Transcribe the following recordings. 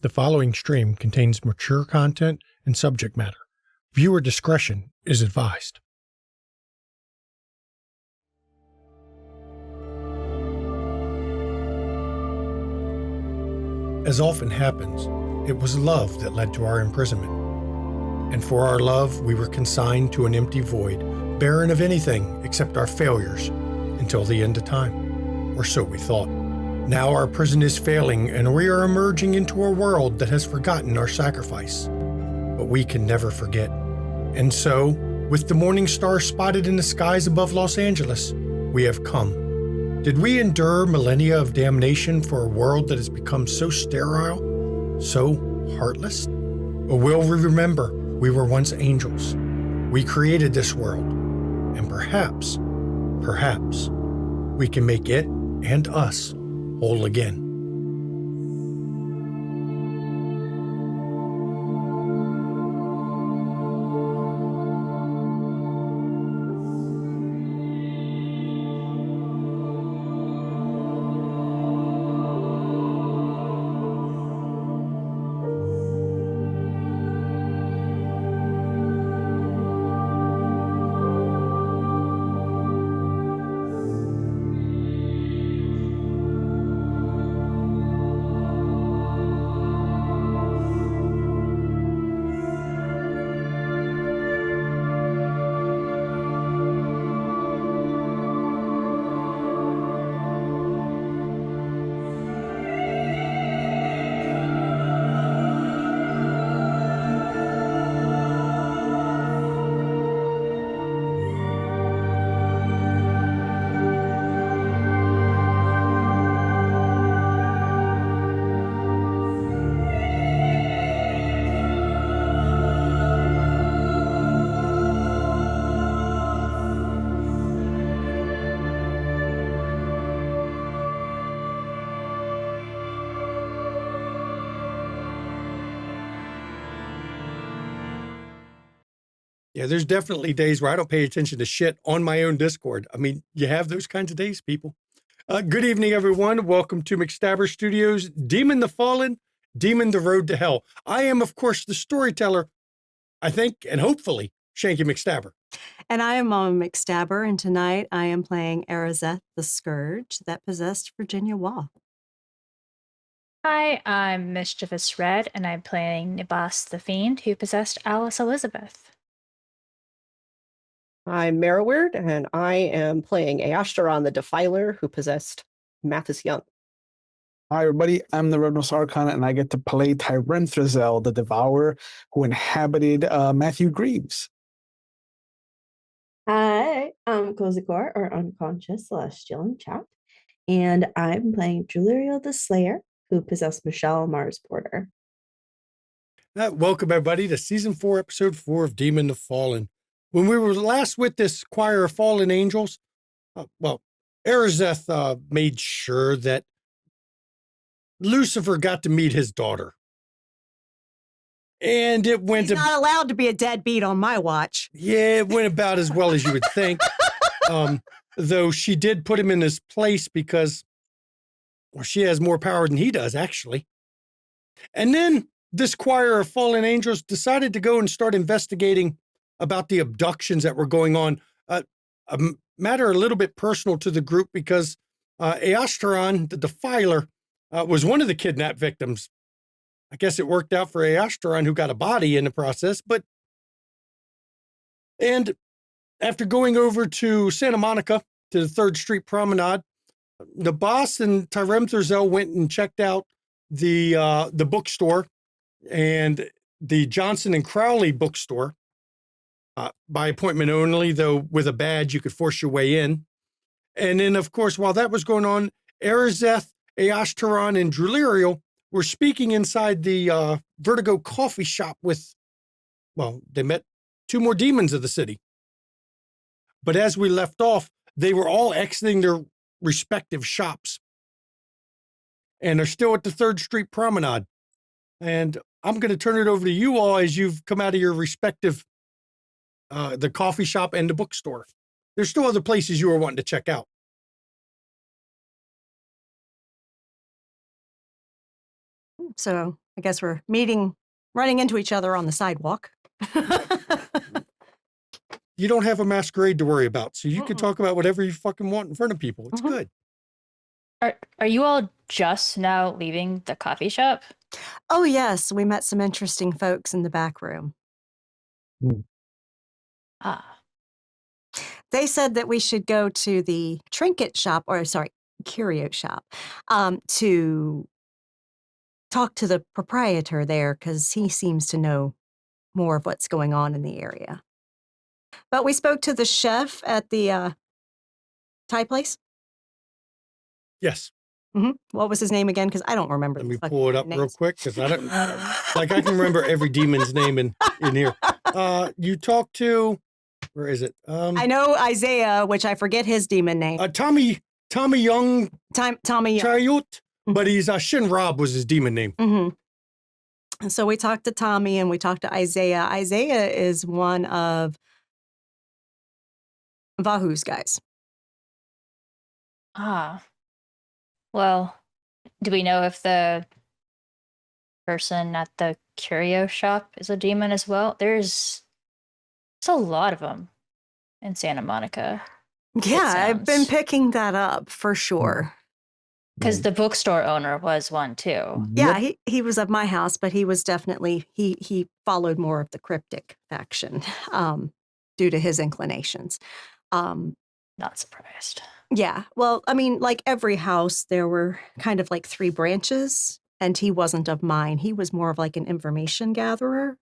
The following stream contains mature content and subject matter. Viewer discretion is advised. As often happens, it was love that led to our imprisonment. And for our love, we were consigned to an empty void, barren of anything except our failures, until the end of time. Or so we thought. Now our prison is failing, and we are emerging into a world that has forgotten our sacrifice. But we can never forget. And so, with the morning star spotted in the skies above Los Angeles, we have come. Did we endure millennia of damnation for a world that has become so sterile, so heartless? Or will we remember we were once angels? We created this world, and perhaps, we can make it and us whole again. Yeah, there's definitely days where I don't pay attention to shit on my own Discord. I mean, you have those kinds of days, people. Good evening, everyone. Welcome to McStabber Studios, Demon the Fallen, Demon the Road to Hell. I am, of course, the storyteller, I think, and hopefully, Shanky McStabber. And I am Mama McStabber, and tonight I am playing Arizeth the Scourge that possessed Virginia Waugh. Hi, I'm Mischievous Red, and I'm playing Nibas the Fiend, who possessed Alice Elizabeth. I'm Merriward, and I am playing Eashtaron the Defiler, who possessed Mathis Young. Hi, everybody. I'm the Red Nose Archon, and I get to play Tyrenthrazel the Devourer, who inhabited Matthew Greaves. Hi, I'm Kozikor, or Unconscious Celestial in chat, and I'm playing Julirio the Slayer, who possessed Michelle Mars Porter. Welcome, everybody, to Season 4, Episode 4 of Demon the Fallen. When we were last with this choir of fallen angels, Arizeth made sure that Lucifer got to meet his daughter. And it went... He's not allowed to be a deadbeat on my watch. Yeah, it went about as well as you would think. Though she did put him in his place because, well, she has more power than he does, actually. And then this choir of fallen angels decided to go and start investigating about the abductions that were going on, a matter a little bit personal to the group because Eashtaron, the Defiler, was one of the kidnapped victims. I guess it worked out for Eashtaron, who got a body in the process, and after going over to Santa Monica, to the 3rd Street Promenade, the boss and Tyrenthrazel went and checked out the bookstore and the Johnson and Crowley bookstore. By appointment only, though with a badge you could force your way in. And then, of course, while that was going on, Arizeth, Eashtaron, and Drulirio were speaking inside the Vertigo coffee shop with, well, they met 2 more demons of the city. But as we left off, they were all exiting their respective shops. And they're still at the 3rd Street Promenade. And I'm going to turn it over to you all as you've come out of your respective the coffee shop and the bookstore. There's still other places you were wanting to check out. So I guess we're running into each other on the sidewalk. You don't have a masquerade to worry about, so you can Mm-mm. talk about whatever you fucking want in front of people. It's Mhm. good. Are you all just now leaving the coffee shop? Oh, yes, we met some interesting folks in the back room. Ah, They said that we should go to the trinket shop, or sorry, curio shop, to talk to the proprietor there because he seems to know more of what's going on in the area. But we spoke to the chef at the Thai place. Yes. What was his name again? Because I don't remember. Let the me fucking pull it up real names. quick because I don't like I can remember every demon's name in here. You talked to where is it? I know Isaiah, which I forget his demon name. Tommy Young Tommy Young. Chayut, but he's Shin Rob was his demon name. Mm-hmm. So we talked to Tommy and we talked to Isaiah. Isaiah is one of Vahu's guys. well, do we know if the person at the curio shop is a demon as well? There's a lot of them in Santa Monica. Yeah, I've been sounds- picking that up for sure. Because the bookstore owner was one too. Yeah, he was of my house, but he was definitely he followed more of the cryptic faction due to his inclinations. Not surprised. Yeah, well, I mean, like every house, there were kind of like 3 branches, and he wasn't of mine. He was more of like an information gatherer.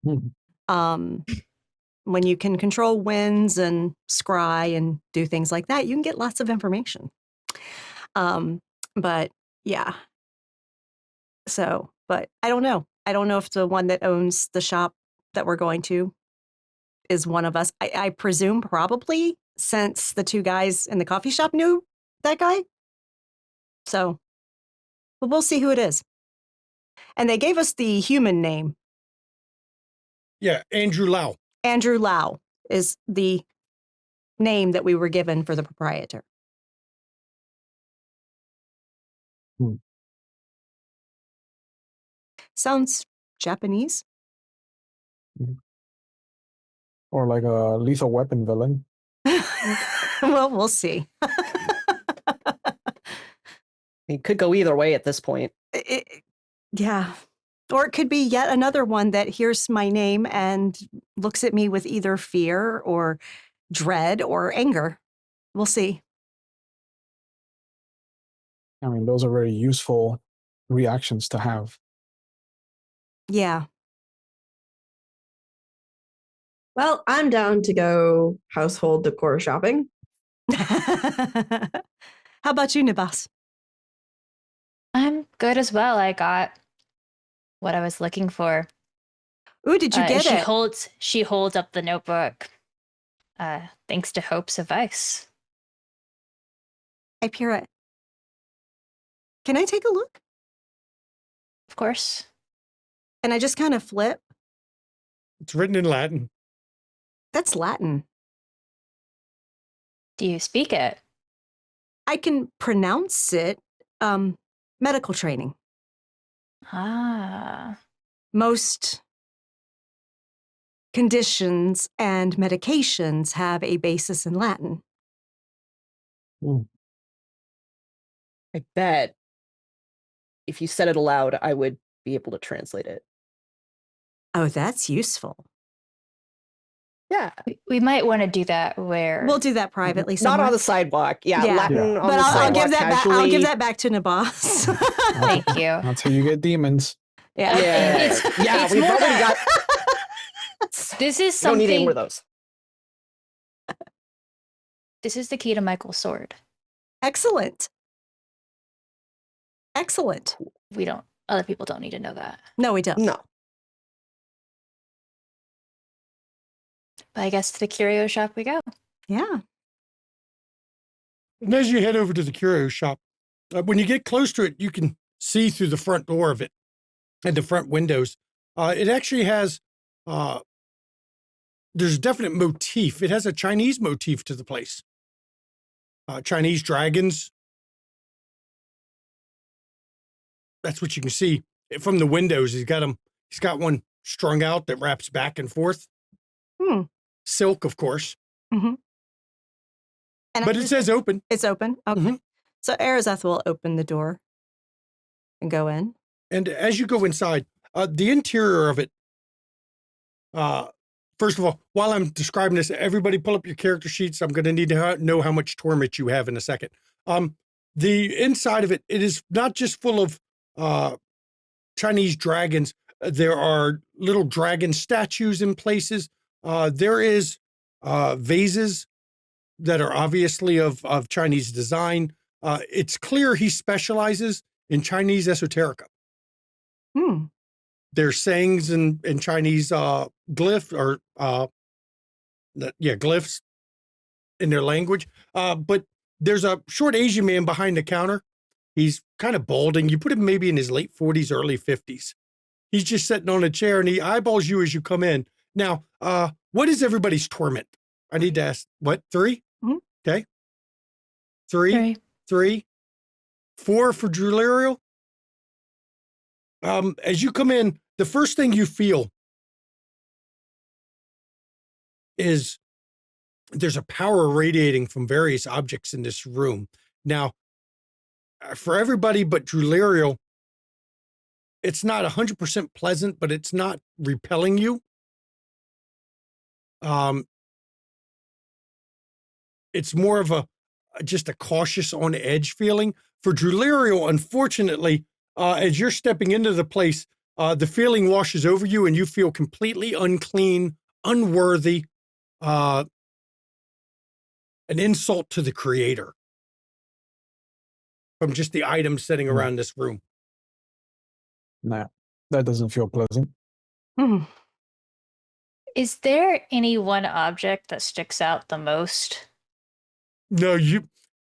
When you can control winds and scry and do things like that, you can get lots of information. But yeah. So, but I don't know. I don't know if the one that owns the shop that we're going to is one of us. I presume probably, since the 2 guys in the coffee shop knew that guy. So, but we'll see who it is. And they gave us the human name. Yeah, Andrew Lau. Andrew Lau is the name that we were given for the proprietor. Sounds Japanese. Or like a lethal weapon villain. Well, we'll see. It could go either way at this point. Yeah. Or it could be yet another one that hears my name and looks at me with either fear or dread or anger. We'll see. I mean, those are very useful reactions to have. Yeah. Well, I'm down to go household decor shopping. How about you, Nibas? I'm good as well. I got what I was looking for. Ooh, did you get she it? She holds up the notebook. Thanks to Hope's advice. I peer it. Can I take a look? Of course. And I just kind of flip. It's written in Latin. That's Latin. Do you speak it? I can pronounce it. Medical training. Most conditions and medications have a basis in Latin. I bet if you said it aloud, I would be able to translate it. Oh, that's useful. Yeah. We might want to do that where We'll do that privately somewhere. Not on the sidewalk. Yeah, Yeah. Latin on But the I'll sidewalk give that back. casually. I'll give that back to Nabas. Thank you. That's how you get demons. Yeah. Yeah, it's we've more already got. This is Don't need any something. more of those. This is the key to Michael's sword. Excellent. Excellent. Other people don't need to know that. No, we don't. No. But I guess to the curio shop we go. Yeah. And as you head over to the curio shop, when you get close to it, you can see through the front door of it and the front windows. It actually has, there's a definite motif. It has a Chinese motif to the place. Chinese dragons. That's what you can see from the windows. He's got one strung out that wraps back and forth. Hmm. Silk, of course. Mm-hmm. And But it says open. it's open. Okay. Mhm. So Arazeth will open the door and go in. And as you go inside, the interior of it, first of all, while I'm describing this, everybody pull up your character sheets. I'm going to need to know how much torment you have in a second. The inside of it, it is not just full of Chinese dragons. There are little dragon statues in places. There is vases that are obviously of Chinese design. It's clear he specializes in Chinese esoterica. Hmm. There's sayings in Chinese glyph or glyphs in their language. But there's a short Asian man behind the counter. He's kind of balding. You put him maybe in his late 40s, early 50s. He's just sitting on a chair and he eyeballs you as you come in. Now, what is everybody's torment? I need to ask, what, 3? Mhm. Okay. 3, 4 for Drulerial. As you come in, the first thing you feel is there's a power radiating from various objects in this room. Now, for everybody but Drulerial, it's not 100% pleasant, but it's not repelling you. It's more of just a cautious on edge feeling. For Drulerial, unfortunately, as you're stepping into the place, the feeling washes over you and you feel completely unclean, unworthy, an insult to the creator from just the items sitting around this room. Nah, that doesn't feel pleasant. Hmm. Is there any one object that sticks out the most? No,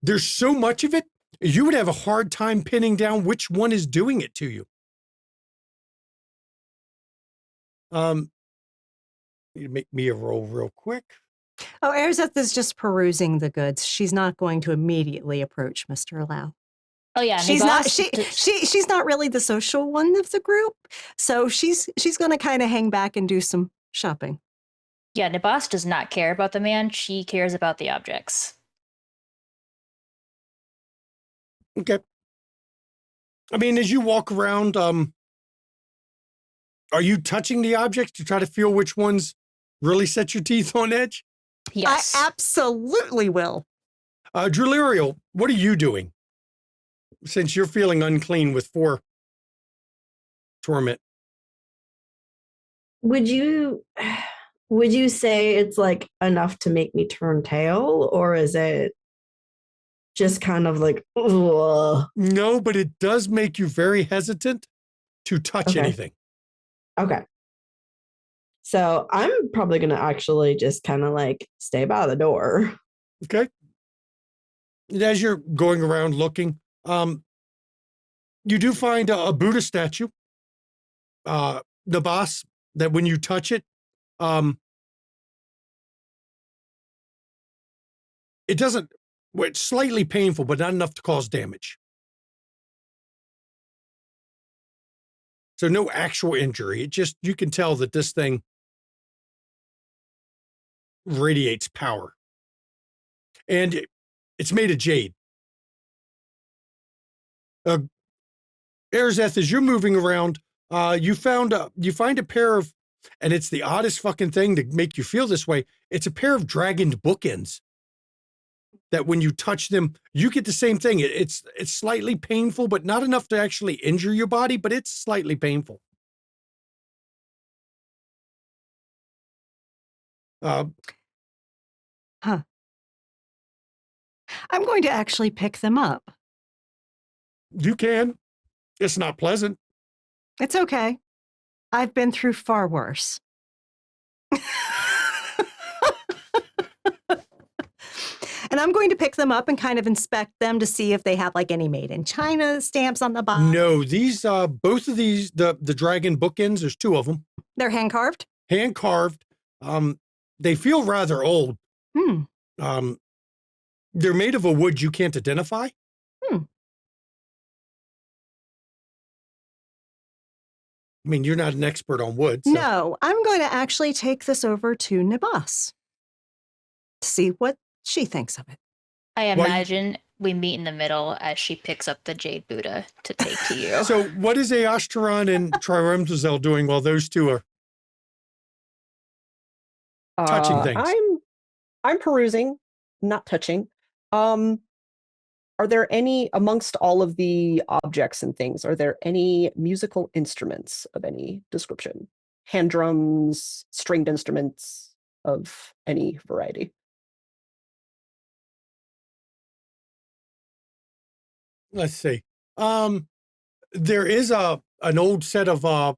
there's so much of it, you would have a hard time pinning down which one is doing it to you. You make me a roll real quick. Oh, Arazeth is just perusing the goods. She's not going to immediately approach Mr. Lau. Oh yeah, She's not Nibas she's not really the social one of the group. So she's going to kind of hang back and do some shopping. Yeah, Nibas does not care about the man. She cares about the objects. Okay. I mean, as you walk around, are you touching the objects to try to feel which ones really set your teeth on edge? Yes. I absolutely will. Drulerial, what are you doing? Since you're feeling unclean with 4 torment. Would you say it's like enough to make me turn tail, or is it just kind of like, ugh? No, but it does make you very hesitant to touch Okay. anything. Okay. So I'm probably going to actually just kind of like stay by the door. Okay. And as you're going around looking, you do find a Buddha statue, the boss, that when you touch it, it doesn't, well, it's slightly painful, but not enough to cause damage. So no actual injury. It just, you can tell that this thing radiates power. And it's made of jade. Arazeth, as you're moving around, you find a pair of, and it's the oddest fucking thing to make you feel this way. It's a pair of dragoned bookends that when you touch them, you get the same thing. It's slightly painful, but not enough to actually injure your body, but it's slightly painful. I'm going to actually pick them up. You can. It's not pleasant. It's okay. I've been through far worse. And I'm going to pick them up and kind of inspect them to see if they have like any made in China stamps on the bottom. No, these, both of these, the dragon bookends, there's 2 of them. They're hand carved? Hand carved. They feel rather old. Hmm. They're made of a wood you can't identify. Hmm. I mean, you're not an expert on wood. So. No, I'm going to actually take this over to Nibas to see what she thinks of it. I Why- imagine we meet in the middle as she picks up the Jade Buddha to take to you. So what is Aoshtaran and Triremdazel doing while those two are touching things? I'm perusing, not touching. Are there any, amongst all of the objects and things, are there any musical instruments of any description? Hand drums, stringed instruments of any variety? Let's see. There is an old set of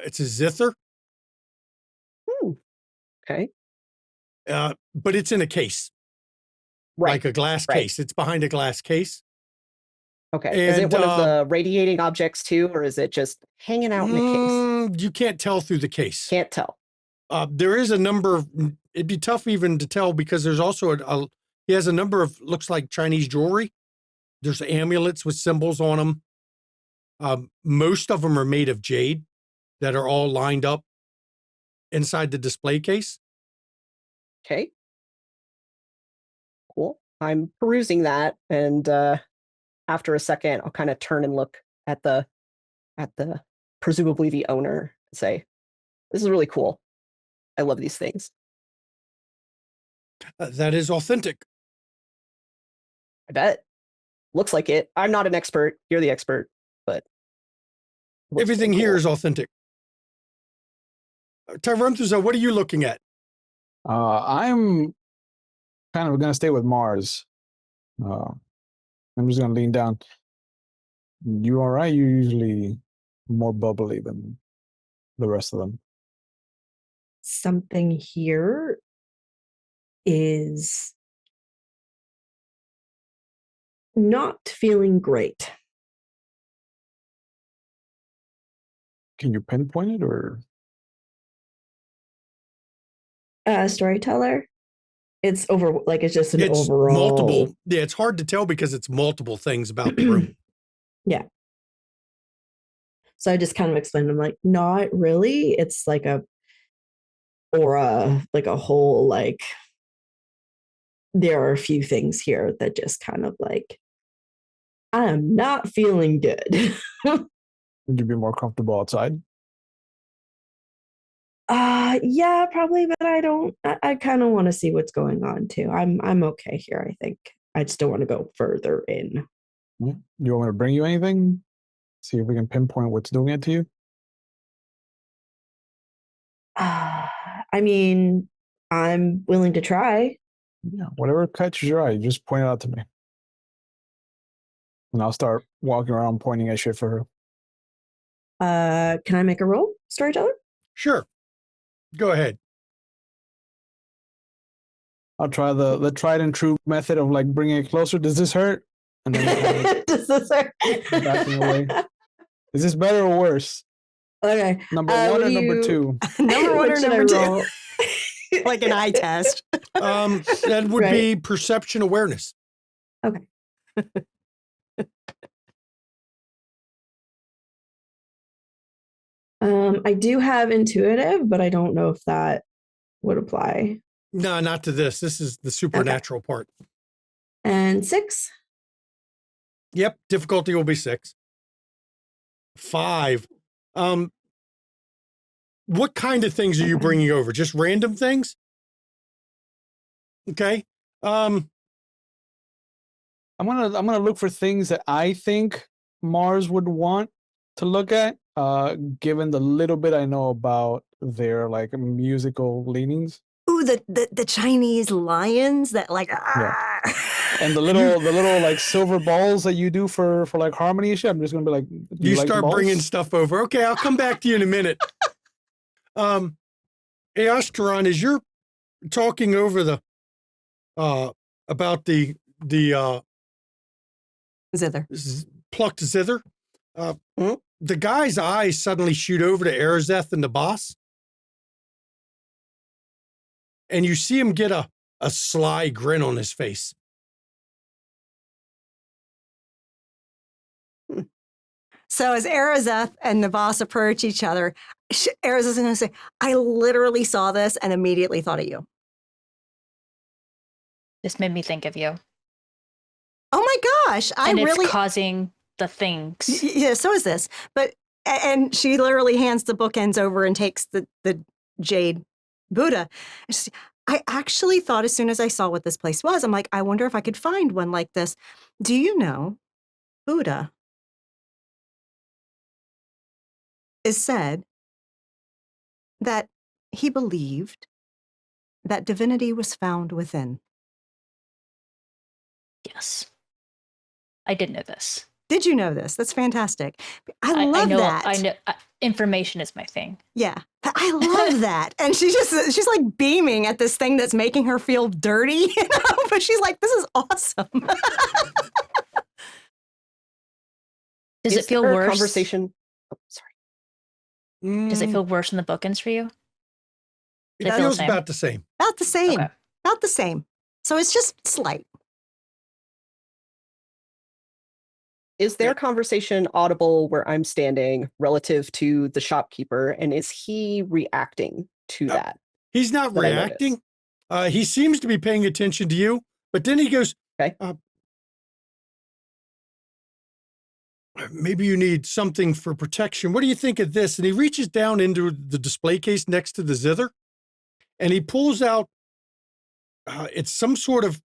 it's a zither, Okay. but it's in a case, Right. like a glass right. case. It's behind a glass case. Okay. Is it And, one of the radiating objects too, or is it just hanging out in a case? You can't tell through the case. Can't tell. There is a number of, it'd be tough even to tell because there's also he has a number of, looks like Chinese jewelry. There's amulets with symbols on them. Most of them are made of jade that are all lined up inside the display case. Okay. Cool. I'm perusing that, and after a second, I'll kind of turn and look at the presumably the owner and say, "This is really cool. I love these things." That is authentic. I bet. Looks like it. I'm not an expert. You're the expert, but looks Everything really here cool. is authentic. Tyremthusa, what are you looking at? I'm kind of going to stay with Mars. I'm just going to lean down. You all right? You're usually more bubbly than the rest of them. Something here is not feeling great. Can you pinpoint it or? Storyteller. It's it's just an It's overall multiple. Yeah, it's hard to tell because it's multiple things about the room. Yeah. So I just kind of explained, I'm like, not really. It's like a aura, like a whole, like, there are a few things here that just kind of like, I'm not feeling good. Would you be more comfortable outside? Yeah, probably, but I kind of want to see what's going on too. I'm okay here, I think. I just don't want to go further in. You want me to bring you anything? See if we can pinpoint what's doing it to you? I mean, I'm willing to try. Yeah, whatever catches your eye, just point it out to me. And I'll start walking around pointing at shit for her. Can I make a roll, storyteller? Sure. Go ahead. I'll try the tried and true method of like bringing it closer. Does this hurt? And then Does this hurt? backing away. Is this better or worse? Okay. Number what one or do number you- two? Number one What or should I number two? roll? Like an eye test. That would Right. be perception awareness. Okay. I do have intuitive, but I don't know if that would apply. No, not to this. This is the supernatural part. And 6. Yep. Difficulty will be 6. 5. What kind of things are you bringing over? Just random things? Okay. I'm gonna look for things that I think Mars would want to look at, given the little bit I know about their like musical leanings. Ooh, the Chinese lions that like And the little like silver balls that you do for like harmony and shit. I'm just gonna be like, do You like the start bringing balls? stuff over. Okay, I'll come back to you in a minute. Aoshtaran, as you're talking over the about the zither. plucked zither, the guy's eyes suddenly shoot over to Arazeth and the boss, and you see him get a sly grin on his face. So as Arazeth and the boss approach each other, Arazeth is going to say, I literally saw this and immediately thought of you. This made me think of you. Oh my gosh. And it's causing the things. Yeah, so is this. But, and she literally hands the bookends over and takes the jade Buddha. I actually thought as soon as I saw what this place was, I'm like, I wonder if I could find one like this. Do you know Buddha is said that he believed that divinity was found within? Yes. I did know this. Did you know this? That's fantastic. I love that. I know. Information is my thing. Yeah, I love that. And she's like beaming at this thing that's making her feel dirty, you know? But she's like, this is awesome. Does it feel worse? Conversation. Oh, sorry. Does it feel worse in the bookends for you? It feels about the same. About the same. Okay. About the same. So it's just slight. Is their conversation audible where I'm standing relative to the shopkeeper? And is he reacting to that? He's not reacting. He seems to be paying attention to you, but then he goes, okay. Maybe you need something for protection. What do you think of this? And he reaches down into the display case next to the zither, and he pulls out, it's some sort of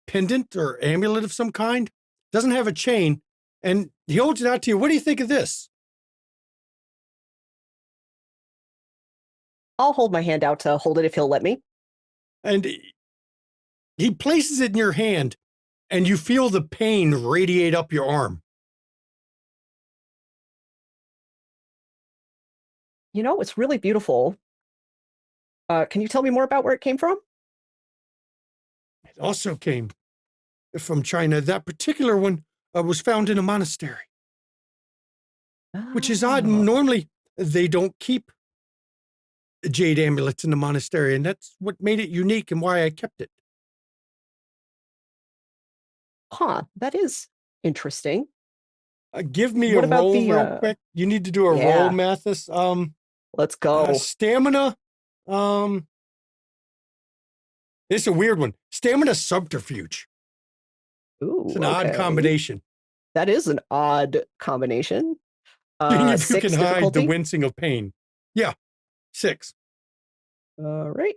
pendant or amulet of some kind. Doesn't have a chain, and he holds it out to you. What do you think of this? I'll hold my hand out to hold it if he'll let me. And he places it in your hand, and you feel the pain radiate up your arm. You know, it's really beautiful. Can you tell me more about where it came from? It also came from China. That particular one was found in a monastery, which is odd. Normally, they don't keep jade amulets in the monastery, and that's what made it unique and why I kept it. Huh, that is interesting. Give me a roll real quick. You need to do a roll, Mathis. Let's go. Stamina. It's a weird one. Stamina subterfuge. Ooh, it's an odd combination. That is an odd combination. If you can hide difficulty? the wincing of pain. Yeah, 6. All right.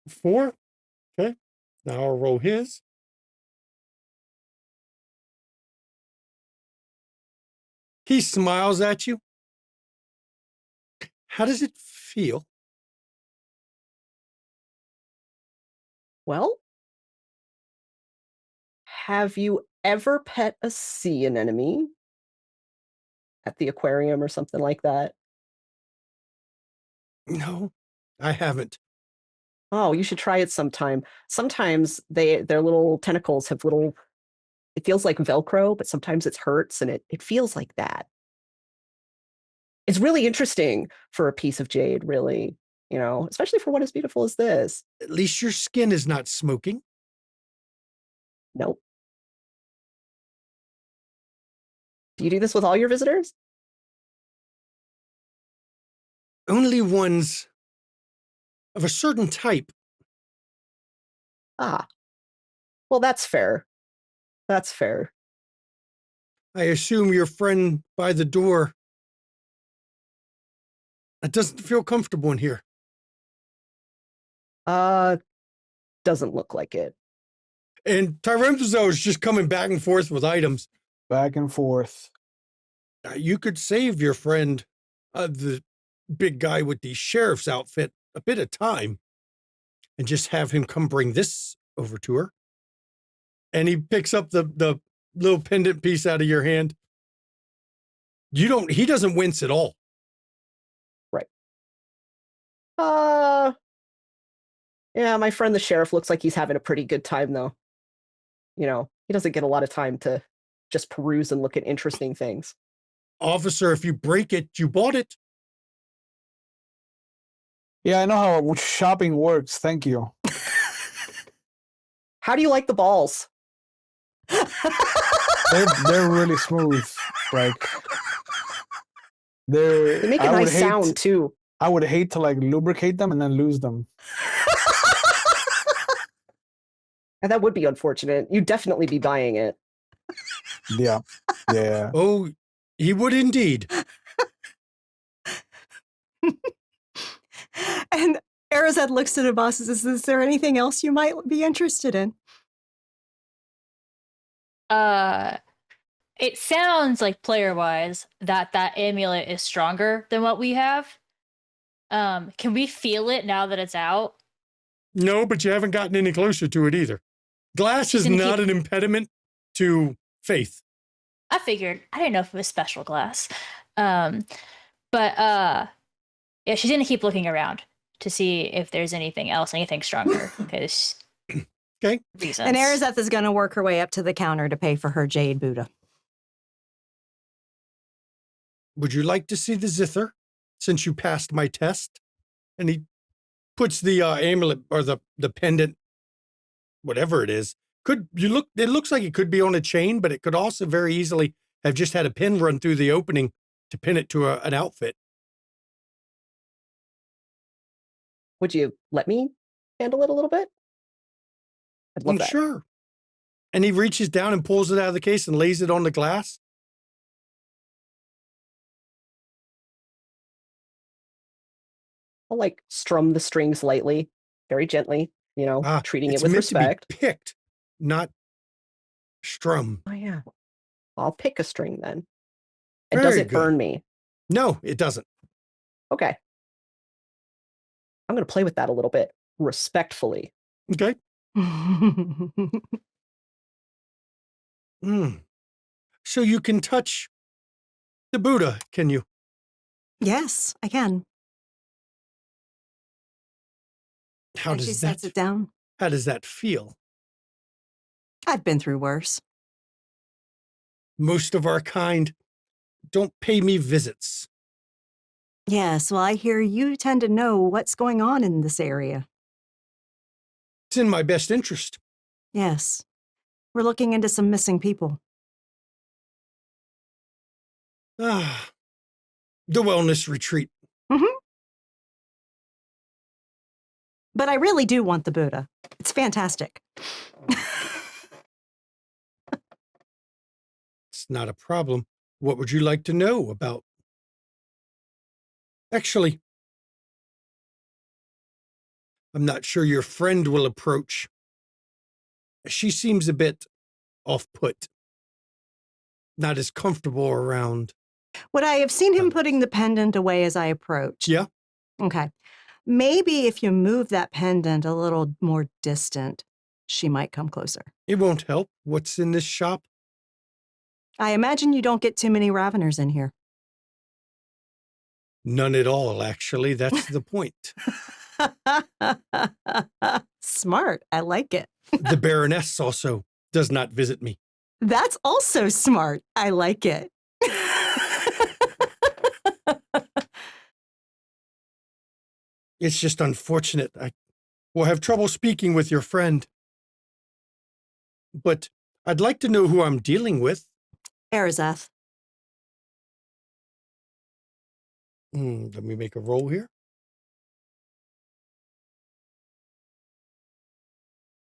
4. Okay. Now I'll roll his. He smiles at you. How does it feel? Well, have you ever pet a sea anemone at the aquarium or something like that? No, I haven't. Oh, you should try it sometime. Sometimes their little tentacles have little, it feels like Velcro, but sometimes it hurts and it feels like that. It's really interesting for a piece of jade, really, you know, especially for what as beautiful as this. At least your skin is not smoking. Nope. Do you do this with all your visitors? Only ones of a certain type. Ah, well, that's fair. That's fair. I assume your friend by the door doesn't feel comfortable in here. Doesn't look like it. And Tyremthazel is just coming back and forth with items. Back and forth. You could save your friend, the big guy with the sheriff's outfit, a bit of time and just have him come bring this over to her. And he picks up the little pendant piece out of your hand. He doesn't wince at all. Right. Yeah, my friend the sheriff looks like he's having a pretty good time though. You know, he doesn't get a lot of time to just peruse and look at interesting things. Officer, if you break it, you bought it. Yeah, I know how shopping works. Thank you. How do you like the balls? they're really smooth. Like They make a nice sound too. I would hate to like lubricate them and then lose them. And that would be unfortunate. You'd definitely be buying it. Yeah. Yeah. Oh, he would indeed. And Arazad looks at the boss and says, is there anything else you might be interested in? It sounds like player-wise that amulet is stronger than what we have. Can we feel it now that it's out? No, but you haven't gotten any closer to it either. Glass is not an impediment to faith. I figured. I didn't know if it was special glass. Yeah, she's gonna keep looking around to see if there's anything else, anything stronger. Because okay. Reasons. And Arazeth is going to work her way up to the counter to pay for her jade Buddha. Would you like to see the zither, since you passed my test? And he puts the amulet or the pendant, whatever it is. It looks like it could be on a chain, but it could also very easily have just had a pin run through the opening to pin it to an outfit. Would you let me handle it a little bit? I'd love that. Sure. And he reaches down and pulls it out of the case and lays it on the glass. I'll like strum the strings lightly, very gently, treating it with respect. To be picked, not strum. Oh yeah. I'll pick a string then. And Very does it good. burn me? No, it doesn't. Okay. I'm going to play with that a little bit, respectfully. Okay. So you can touch the Buddha, can you? Yes, I can. How And she does sets that? it down. How does that feel? I've been through worse. Most of our kind don't pay me visits. Yes, well, I hear you tend to know what's going on in this area. It's in my best interest. Yes. We're looking into some missing people. The wellness retreat. Mm-hmm. But I really do want the Buddha. It's fantastic. It's not a problem. What would you like to know about? Actually, I'm not sure your friend will approach. She seems a bit off-put. Not as comfortable around. Would I have seen him putting the pendant away as I approached? Yeah. Okay. Maybe if you move that pendant a little more distant, she might come closer. It won't help. What's in this shop? I imagine you don't get too many Raveners in here. None at all, actually. That's the point. Smart. I like it. The Baroness also does not visit me. That's also smart. I like it. It's just unfortunate. I will have trouble speaking with your friend. But I'd like to know who I'm dealing with. Arazeth. Let me make a roll here.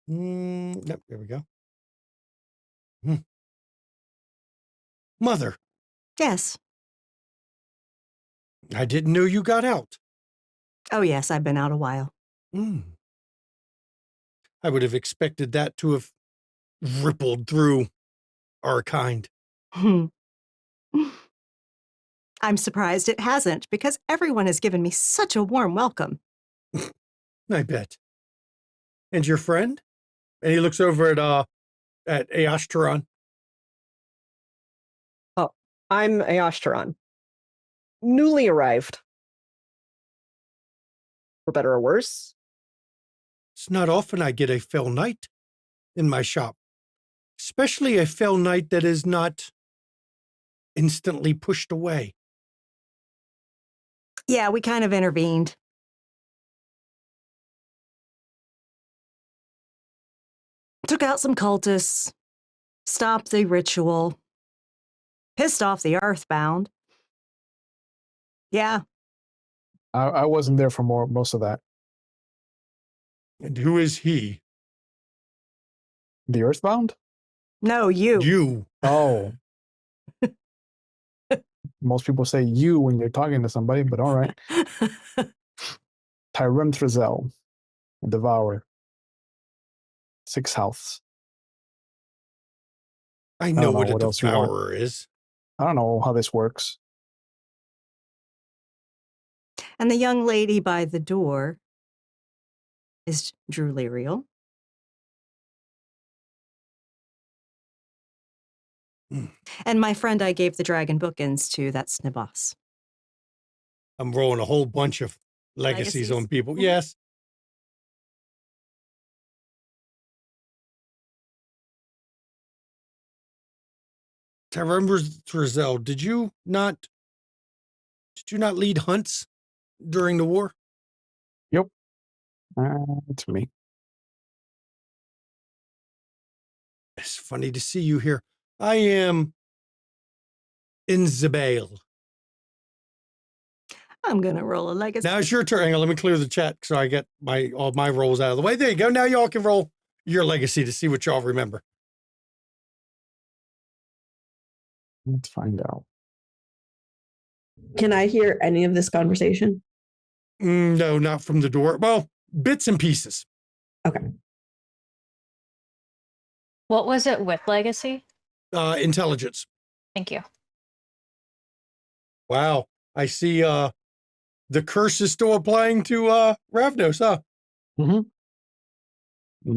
Yep, there we go. Mother, Yes. I didn't know you got out. Oh, yes, I've been out a while. I would have expected that to have rippled through our kind. I'm surprised it hasn't, because everyone has given me such a warm welcome. I bet. And your friend? And he looks over at Aoshtaran. Oh, I'm Aoshtaran. Newly arrived. For better or worse. It's not often I get a fell knight in my shop, especially a fell knight that is not instantly pushed away. Yeah, we kind of intervened. Took out some cultists, Stop the ritual. Pissed off the Earthbound. Yeah. I wasn't there for most of that. And who is he? The Earthbound? No, you. You. Oh. Most people say you when you're talking to somebody, but all right. Tyrem Thrizel, Devourer. 6 healths. I know know what what a else you want. devourer is. I don't know how this works. And the young lady by the door is Drew Lyriel. And my friend I gave the dragon bookends to, that's Nibas. I'm rolling a whole bunch of legacies on people. Mhm. Yes. Tyrem Thrizel, did you not lead hunts during the war? Yep. It's me. It's funny to see you here. I am Inzabale. I'm going to roll a legacy. Now it's your turn. Hang on, let me clear the chat so I get all my rolls out of the way. There you go. Now y'all can roll your legacy to see what y'all remember. Let's find out. Can I hear any of this conversation? No, not from the door. Well, bits and pieces. Okay. What was it with legacy? Intelligence. Thank you. Wow. I see the curse is still applying to Ravnos, huh? Mm-hmm.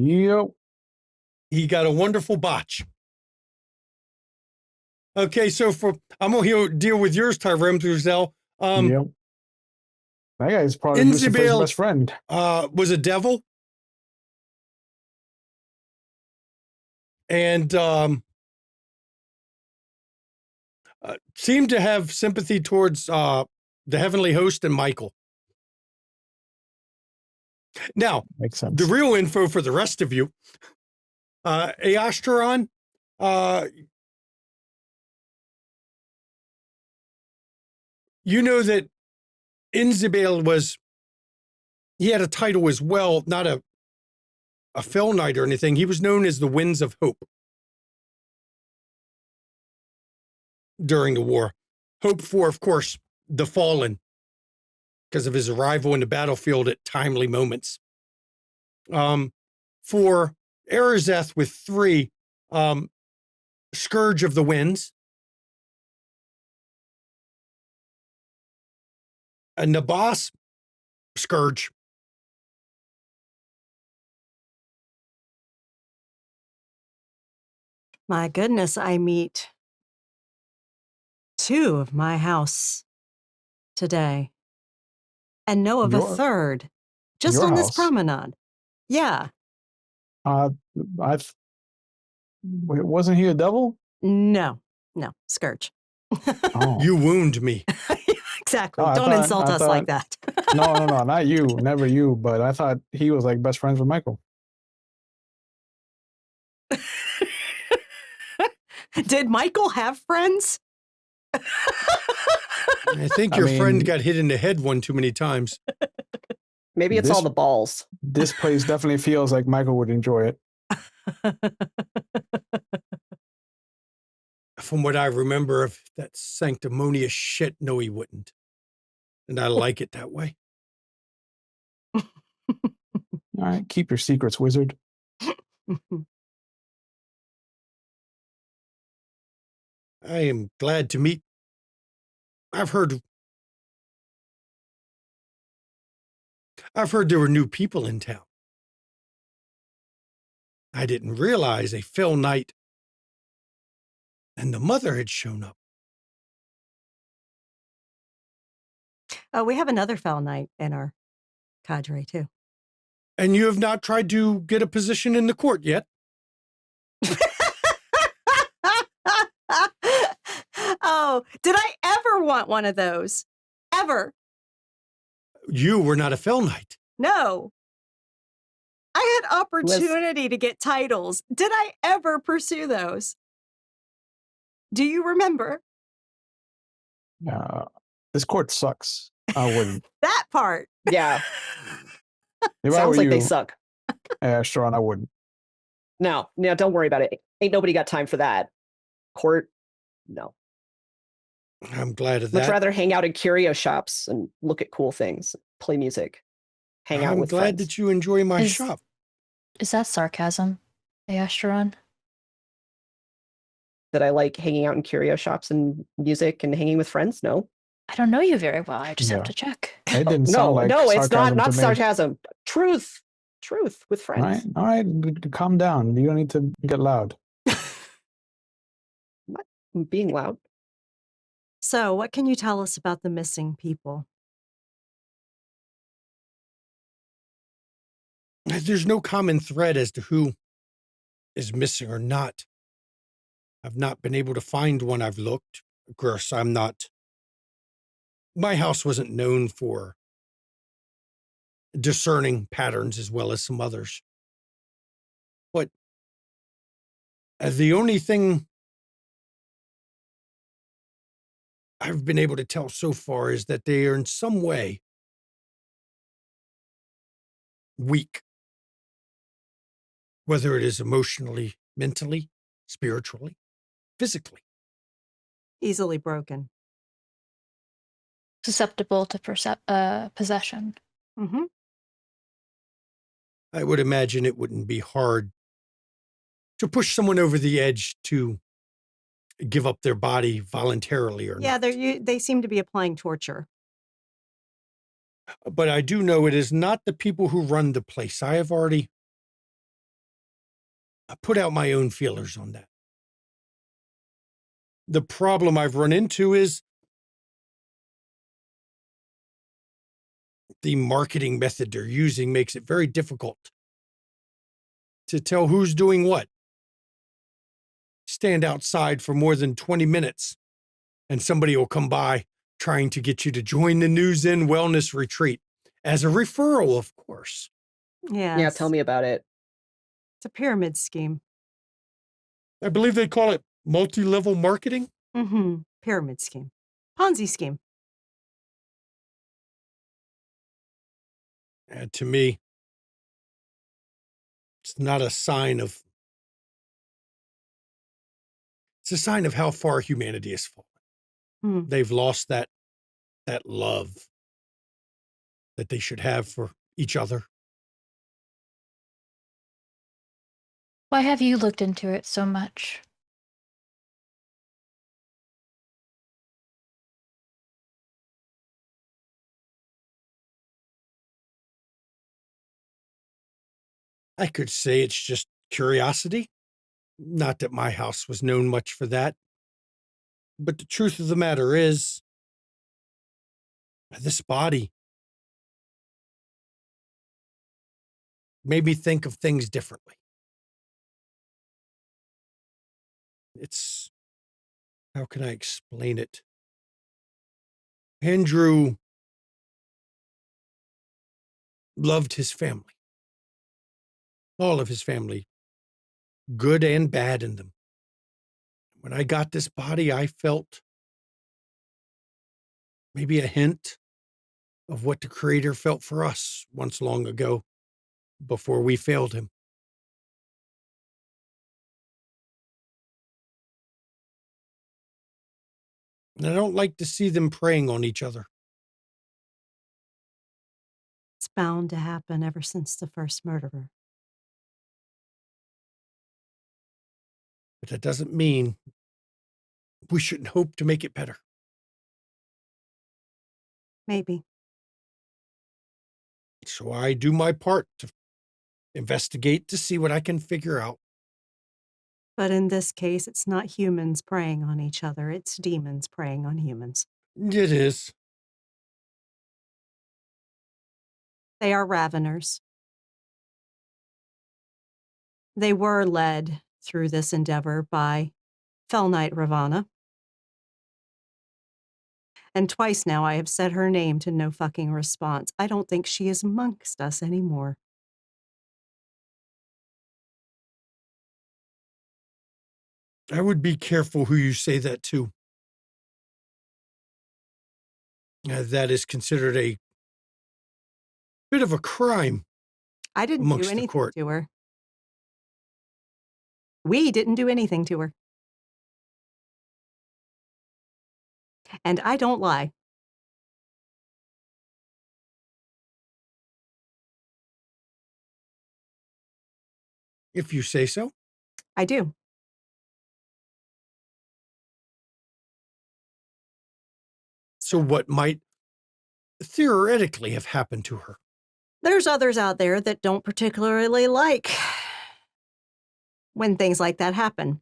Yep. He got a wonderful botch. Okay, so I'm gonna deal with yours, Tyrem Thrizel. Yep. That guy's probably Lucifer's best friend. Was a devil. And seemed to have sympathy towards the heavenly host and Michael. Now, Makes sense. the real info for the rest of you, Aashtaron, you know that Inzabale he had a title as well, not a Fell Knight or anything. He was known as the Winds of Hope during the war. Hope for, of course, the fallen, because of his arrival in the battlefield at timely moments. For Arazeth with 3, Scourge of the Winds, a Nabas Scourge, My goodness, I meet 2 of my house today and know of a Your- 3rd just your on this house? promenade. Yeah. Wasn't he a devil? No, Scourge. Oh. you wound me. Exactly. Oh, I Don't thought- insult I us like that. No, not you, never you. But I thought he was like best friends with Michael. Did Michael have friends? I think I your mean- friend got hit in the head one too many times. Maybe it's all This- the balls. This place definitely feels like Michael would enjoy it. From what I remember of that sanctimonious shit, no, he wouldn't. And I like it that way. All right, keep your secrets, wizard. I am glad to meet. I've heard there were new people in town. I didn't realize a Fell Knight and the mother had shown up. We have another Fell Knight in our cadre, too. And you have not tried to get a position in the court yet. Oh, did I ever want one of those? Ever? You were not a Fell Knight. No. I had opportunity to get titles. Did I ever pursue those? Do you remember This court sucks. I wouldn't. that part? Yeah, If I sounds were like you, they suck. Sean, I wouldn't. No, don't worry about it. Ain't nobody got time for that. Court, no. I'm glad of Much that. rather hang out in curio shops and look at cool things, play music, hang out I'm with glad friends. that you enjoy my shop. Is that sarcasm, Asteron? That I like hanging out in curio shops and music and hanging with friends? No. I don't know you very well. I just Yeah. have to check. It didn't No, sound like no, it's sarcasm not to me. sarcasm. Truth with All right, friends. all right. Calm down. You don't need to get loud. I'm being loud. So, what can you tell us about the missing people? There's no common thread as to who is missing or not. I've not been able to find one. I've looked. Of course, I'm not. My house wasn't known for discerning patterns as well as some others. But the only thing I've been able to tell so far is that they are in some way weak, whether it is emotionally, mentally, spiritually, physically. Easily broken. Susceptible to possession. Mm-hmm. I would imagine it wouldn't be hard to push someone over the edge to give up their body voluntarily or Yeah, not. they seem to be applying torture. But I do know it is not the people who run the place. I have already put out my own feelers on that. The problem I've run into is the marketing method they're using makes it very difficult to tell who's doing what. Stand outside for more than 20 minutes and somebody will come by trying to get you to join the News In Wellness Retreat as a referral, of course. Yes. Yeah, tell me about it. It's a pyramid scheme. I believe they call it multi-level marketing. Mm-hmm. Pyramid scheme. Ponzi scheme. And to me, it's not a sign of, it's a sign of how far humanity has fallen. Hmm. They've lost that love that they should have for each other. Why have you looked into it so much? I could say it's just curiosity. Not that my house was known much for that. But the truth of the matter is, this body made me think of things differently. It's, how can I explain it? Andrew loved his family, all of his family, good and bad in them. When I got this body, I felt maybe a hint of what the Creator felt for us once long ago before we failed him. And I don't like to see them preying on each other. It's bound to happen ever since the first murderer. But that doesn't mean we shouldn't hope to make it better. Maybe. So I do my part to investigate to see what I can figure out. But in this case, it's not humans preying on each other. It's demons preying on humans. It is. They are raveners. They were led through this endeavor by Fell Knight Ravana. And twice now I have said her name to no fucking response. I don't think she is amongst us anymore. I would be careful who you say that to. That is considered a bit of a crime I didn't do amongst the anything court. to her. We didn't do anything to her. And I don't lie. If you say so. I do. So what might theoretically have happened to her? There's others out there that don't particularly like when things like that happen.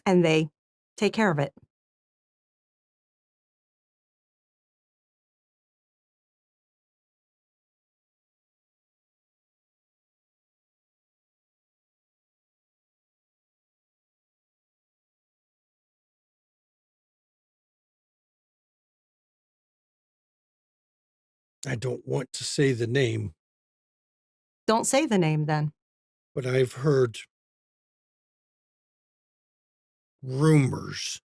And they take care of it. I don't want to say the name, Don't say the name then. but I've heard rumors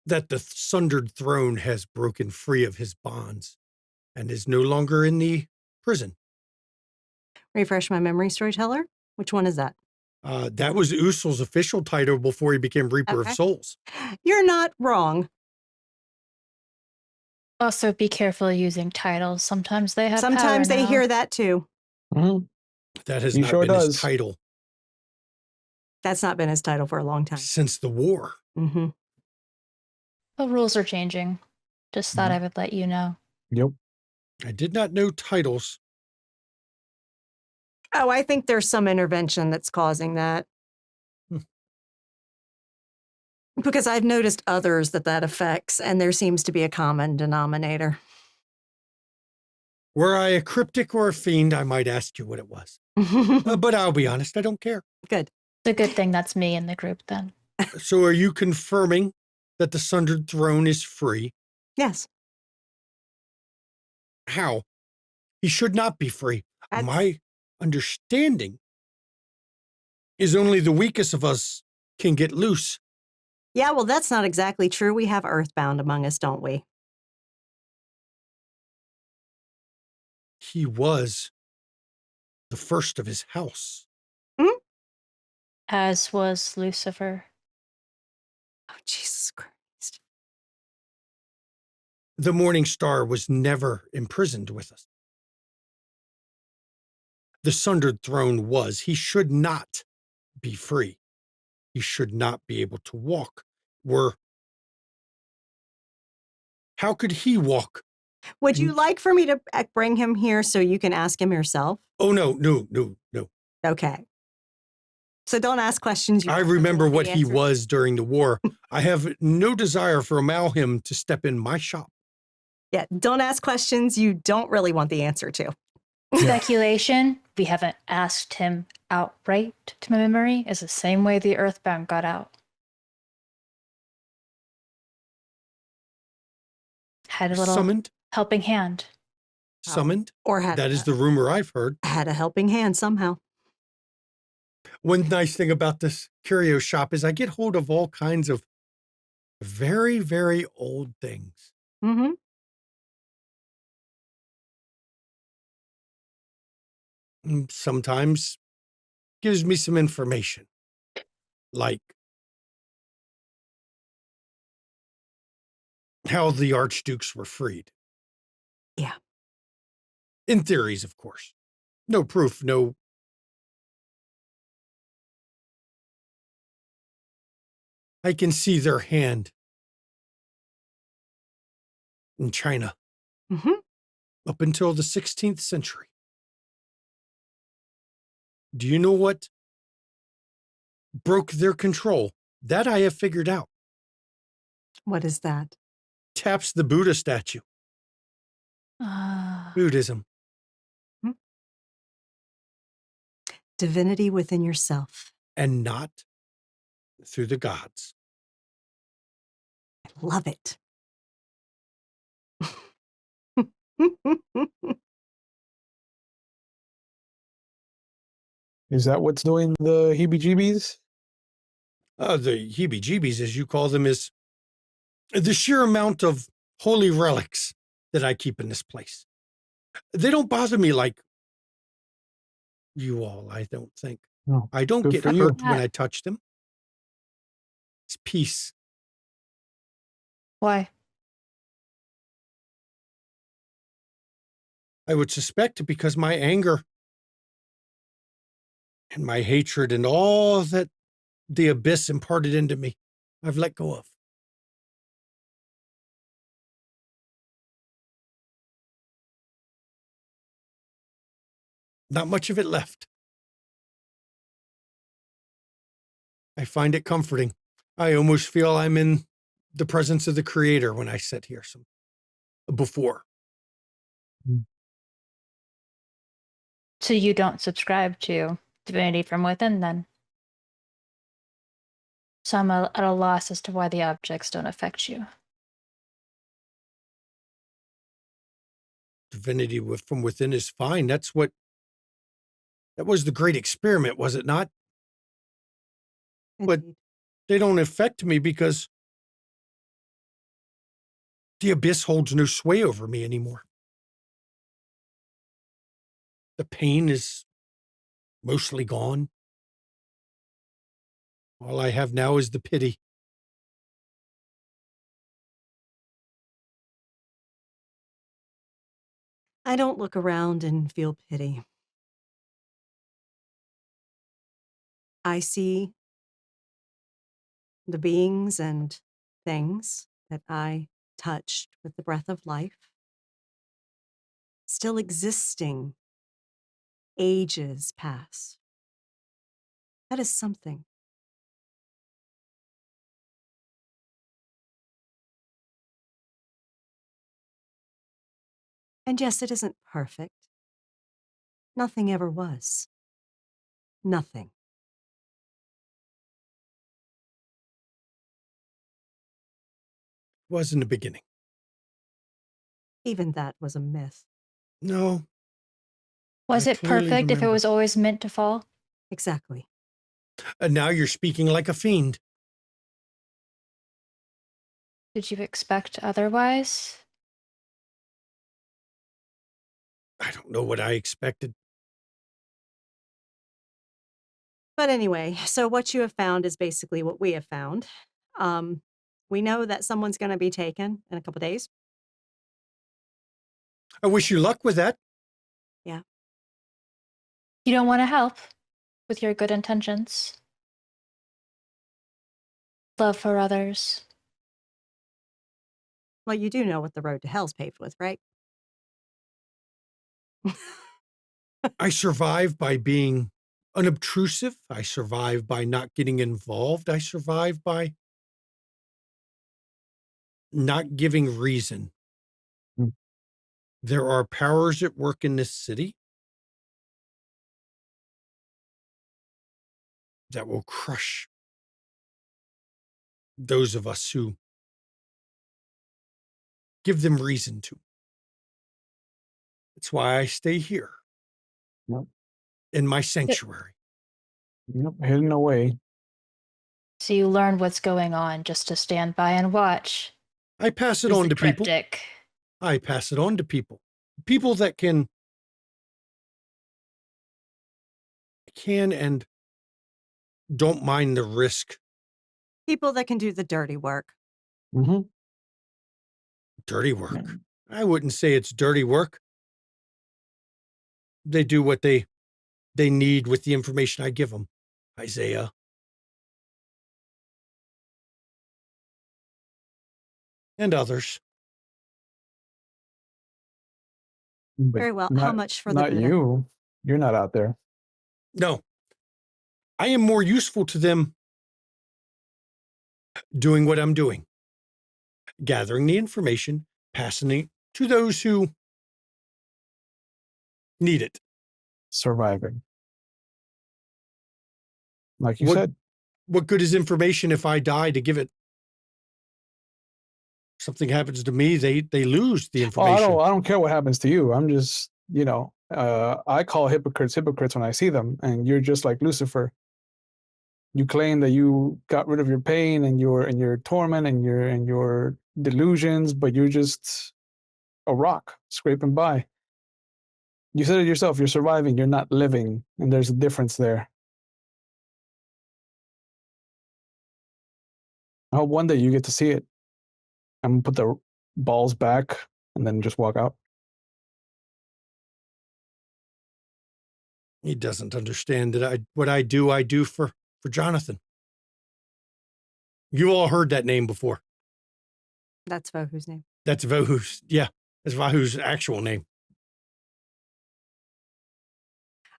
that the Sundered Throne has broken free of his bonds and is no longer in the prison. Refresh my memory, storyteller. Which one is that? That was Usul's official title before he became Reaper Okay. of Souls. You're not wrong. Also, be careful using titles. Sometimes they have Sometimes power they now. hear that too. Mhm. That has He not sure been his does. title That's not been his title for a long time. since the war. Mm-hmm. The rules are changing. Just thought Mhm. I would let you know. Yep. I did not know titles. Oh, I think there's some intervention that's causing that. Hmm. Because I've noticed others that affects, and there seems to be a common denominator. Were I a cryptic or a fiend, I might ask you what it was. But I'll be honest, I don't care. Good. It's a good thing that's me in the group then. So are you confirming that the Sundered Throne is free? Yes. How? He should not be free. That's- My understanding is only the weakest of us can get loose. Yeah, well, that's not exactly true. We have Earthbound among us, don't we? He was the first of his house. As was Lucifer. Oh, Jesus Christ. The Morning Star was never imprisoned with us. The Sundered Throne was. He should not be free. He should not be able to walk. How could he walk? Would you like for me to bring him here so you can ask him yourself? Oh, no. Okay. So don't ask questions. I don't really remember want the what he answer. was during the war. I have no desire for allow him to step in my shop. Yeah, don't ask questions you don't really want the answer to. Speculation, we haven't asked him outright, to my memory, is the same way the Earthbound got out. Had a little Summoned? helping hand. Summoned? Or had, That is the rumor I've heard. had a helping hand somehow. One nice thing about this curio shop is I get hold of all kinds of very, very old things. Mm-hmm. Sometimes gives me some information, like how the archdukes were freed. Yeah. In theories, of course. No proof, no. I can see their hand in China Mm-hmm. up until the 16th century. Do you know what broke their control? That I have figured out. What is that? Taps the Buddha statue. Buddhism. Divinity within yourself. And not through the gods. I love it. Is that what's doing the heebie-jeebies? The heebie-jeebies, as you call them, is the sheer amount of holy relics that I keep in this place. They don't bother me like you all, I don't think. No. I don't Good get for you. hurt when I touch them. It's peace. Why? I would suspect because my anger and my hatred and all that the abyss imparted into me, I've let go of. Not much of it left. I find it comforting. I almost feel I'm in the presence of the Creator when I sit here before. So you don't subscribe to divinity from within then? So I'm at a loss as to why the objects don't affect you. Divinity from within is fine. That was the great experiment, was it not? But Indeed. they don't affect me because the abyss holds no sway over me anymore. The pain is mostly gone. All I have now is the pity. I don't look around and feel pity. I see the beings and things that I touched with the breath of life still existing ages past. That is something. And yes, it isn't perfect. Nothing ever was. Nothing. Was in the beginning. Even that was a myth. No. Was I it clearly perfect if it remember. was always meant to fall? Exactly. And now you're speaking like a fiend. Did you expect otherwise? I don't know what I expected. But anyway, so what you have found is basically what we have found. We know that someone's going to be taken in a couple days. I wish you luck with that. You don't want to help with your good intentions? Love for others? Well, you do know what the road to hell's paved with, right? I survive by being unobtrusive. I survive by not getting involved. I survive by not giving reason. Hmm. There are powers at work in this city that will crush those of us who give them reason to. That's why I stay here Yep. in my sanctuary. Yep. Hidden away. So you learn what's going on just to stand by and watch. I pass it Is on the to people. cryptic. I pass it on to people. People that can and don't mind the risk. People that can do the dirty work. Mm-hmm. Dirty work. Yeah. I wouldn't say it's dirty work. They do what they need with the information I give them. Isaiah. And others. But Very well. not, How much for the not Buddha? you. You're not out there. No. I am more useful to them doing what I'm doing. Gathering the information, passing it to those who need it. Surviving. Like you What- said. What good is information if I die to give it? Something happens to me, they lose the Oh, information. I don't care what happens to you. I'm just, I call hypocrites when I see them, and you're just like Lucifer. You claim that you got rid of your pain and your torment and your delusions, but you're just a rock scraping by. You said it yourself, you're surviving, you're not living, and there's a difference there. I hope one day you get to see it. I'm gonna put the balls back and then just walk out. He doesn't understand that what I do for Jonathan. You all heard that name before. That's Vohu's name. That's Vohu's. Yeah, that's Vohu's actual name.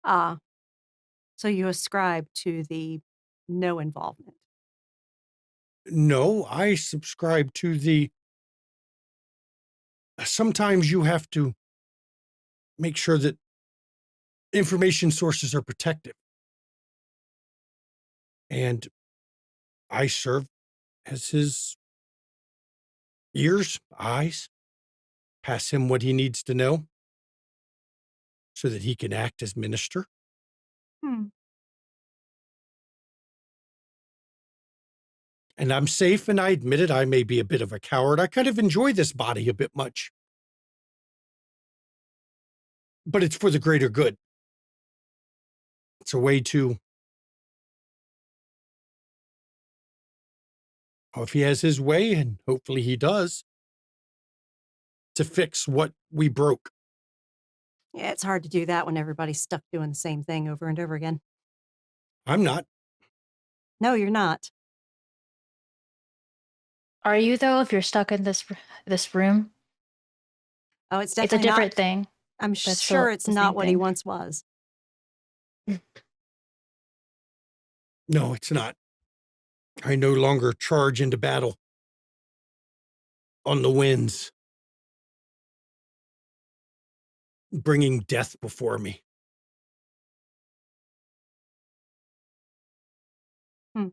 So you ascribe to the no involvement. No, I subscribe to the. Sometimes you have to make sure that information sources are protected. And I serve as his ears, eyes, pass him what he needs to know so that he can act as minister. And I'm safe, and I admit it, I may be a bit of a coward. I kind of enjoy this body a bit much. But it's for the greater good. It's a way to, if he has his way, and hopefully he does, to fix what we broke. Yeah, it's hard to do that when everybody's stuck doing the same thing over and over again. I'm not. No, you're not. Are you though? If you're stuck in this room, Oh, it's it's a definitely different not. thing. I'm still sure it's the not same what he thing. once was. No, it's not. I no longer charge into battle on the winds, bringing death before me. And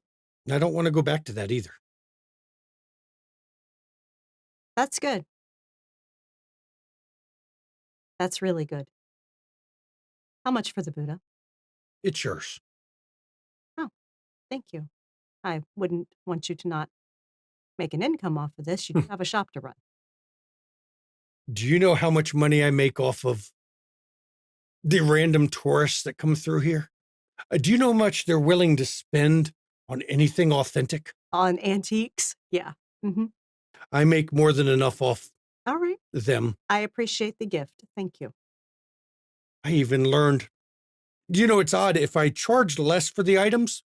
I don't want to go back to that either. That's good. That's really good. How much for the Buddha? It's yours. Thank you. I wouldn't want you to not make an income off of this. You have a shop to run. Do you know how much money I make off of the random tourists that come through here? Do you know how much they're willing to spend on anything authentic? On antiques? Yeah. Mm-hmm. I make more than enough off All right. them. I appreciate the gift. Thank you. I even learned, you know, it's odd. If I charged less for the items,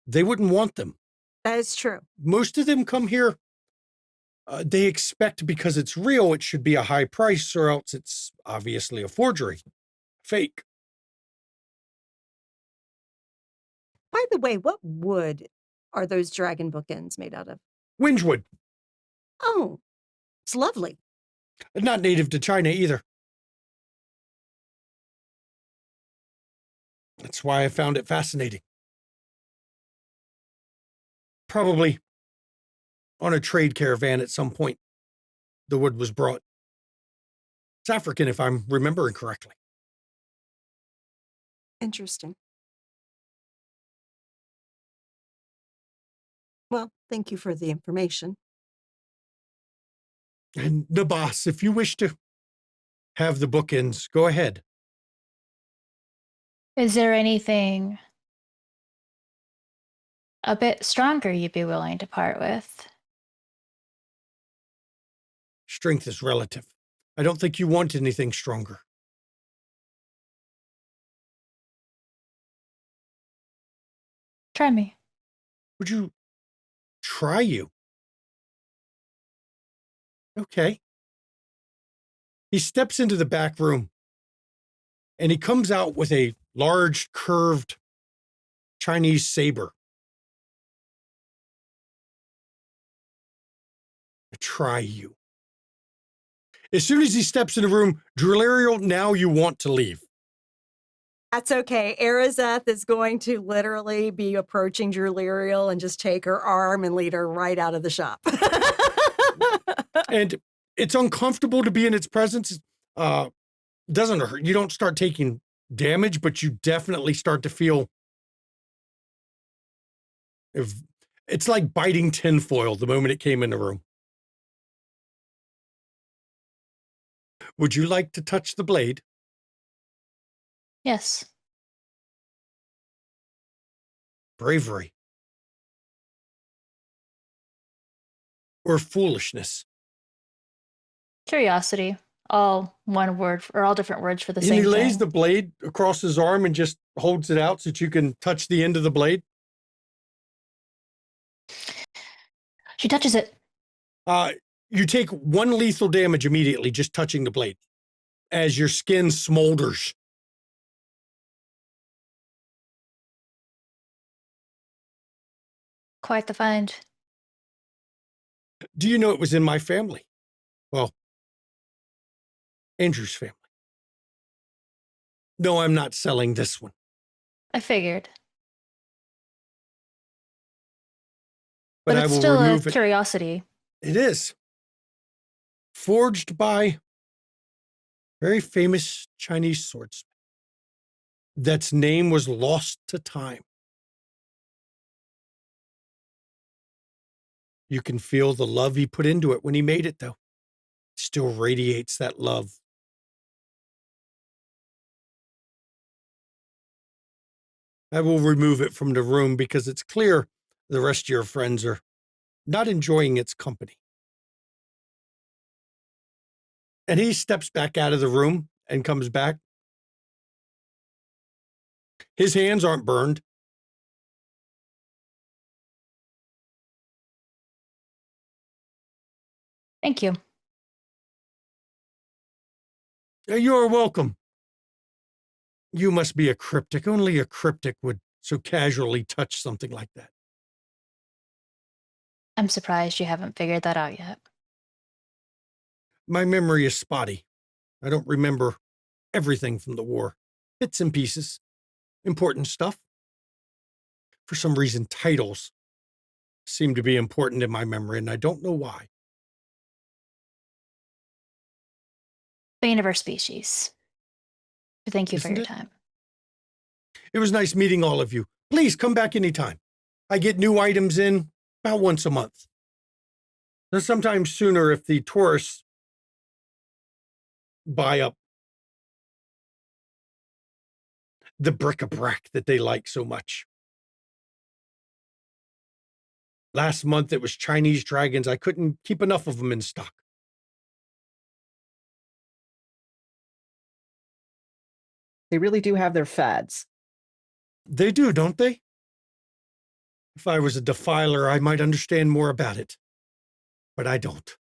they wouldn't want them. That is true. Most of them come here. They expect because it's real, it should be a high price, or else it's obviously a forgery, fake. By the way, what wood are those dragon bookends made out of? Winchwood, Oh, it's lovely. not native to China either. That's why I found it fascinating. Probably on a trade caravan at some point, the wood was brought. It's African, if I'm remembering correctly. Interesting. Well, thank you for the information. And the boss, if you wish to have the bookends, go ahead. Is there anything a bit stronger you'd be willing to part with? Strength is relative. I don't think you want anything stronger. Try me. Would you try you? Okay. He steps into the back room and he comes out with a large, curved Chinese saber. Try you. As soon as he steps in the room, Drillariel, now you want to leave. That's okay. Arizeth is going to literally be approaching Drillariel and just take her arm and lead her right out of the shop. And it's uncomfortable to be in its presence. doesn't hurt. You don't start taking damage, but you definitely start to feel if it's like biting tinfoil the moment it came in the room. Would you like to touch the blade? Yes. Bravery. Or foolishness. Curiosity. All one word or all different words for the And same he lays thing. the blade across his arm and just holds it out so that you can touch the end of the blade. She touches it. You take 1 lethal damage immediately just touching the blade as your skin smolders. Quite the find. Do you know it was in my family? Well, Andrew's family. No, I'm not selling this one. I figured. But I it's will still remove a it. curiosity. It is. Forged by very famous Chinese swordsman. That's name was lost to time. You can feel the love he put into it when he made it, though. It still radiates that love. I will remove it from the room because it's clear the rest of your friends are not enjoying its company. And he steps back out of the room and comes back. His hands aren't burned. Thank you. You are welcome. You must be a cryptic. Only a cryptic would so casually touch something like that. I'm surprised you haven't figured that out yet. My memory is spotty. I don't remember everything from the war. Bits and pieces. Important stuff. For some reason, titles seem to be important in my memory, and I don't know why. Bane of our species. Thank you for Isn't your it? time. It was nice meeting all of you. Please come back anytime. I get new items in about once a month. And sometimes sooner if the tourists buy up the bric-a-brac that they like so much. Last month it was Chinese dragons. I couldn't keep enough of them in stock. They really do have their fads. They do, don't they? If I was a defiler, I might understand more about it. But I don't.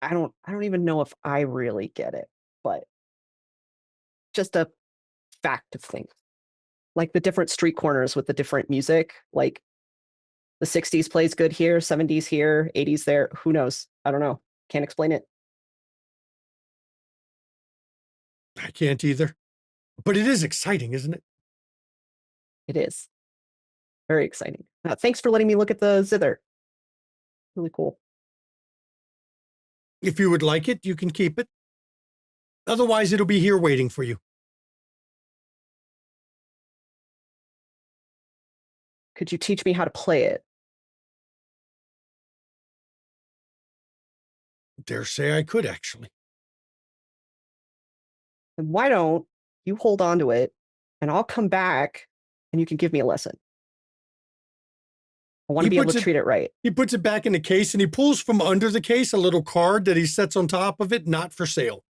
I don't even know if I really get it, but just a fact of things. Like the different street corners with the different music, like the 60s plays good here, 70s here, 80s there. Who knows? I don't know. Can't explain it. I can't either. But it is exciting, isn't it? It is. Very exciting. Thanks for letting me look at the zither. Really cool. If you would like it, you can keep it. Otherwise, it'll be here waiting for you. Could you teach me how to play it? Dare say I could, actually. And why don't you hold on to it and I'll come back and you can give me a lesson. I want to be able to treat it right. He puts it back in the case and he pulls from under the case a little card that he sets on top of it, not for sale.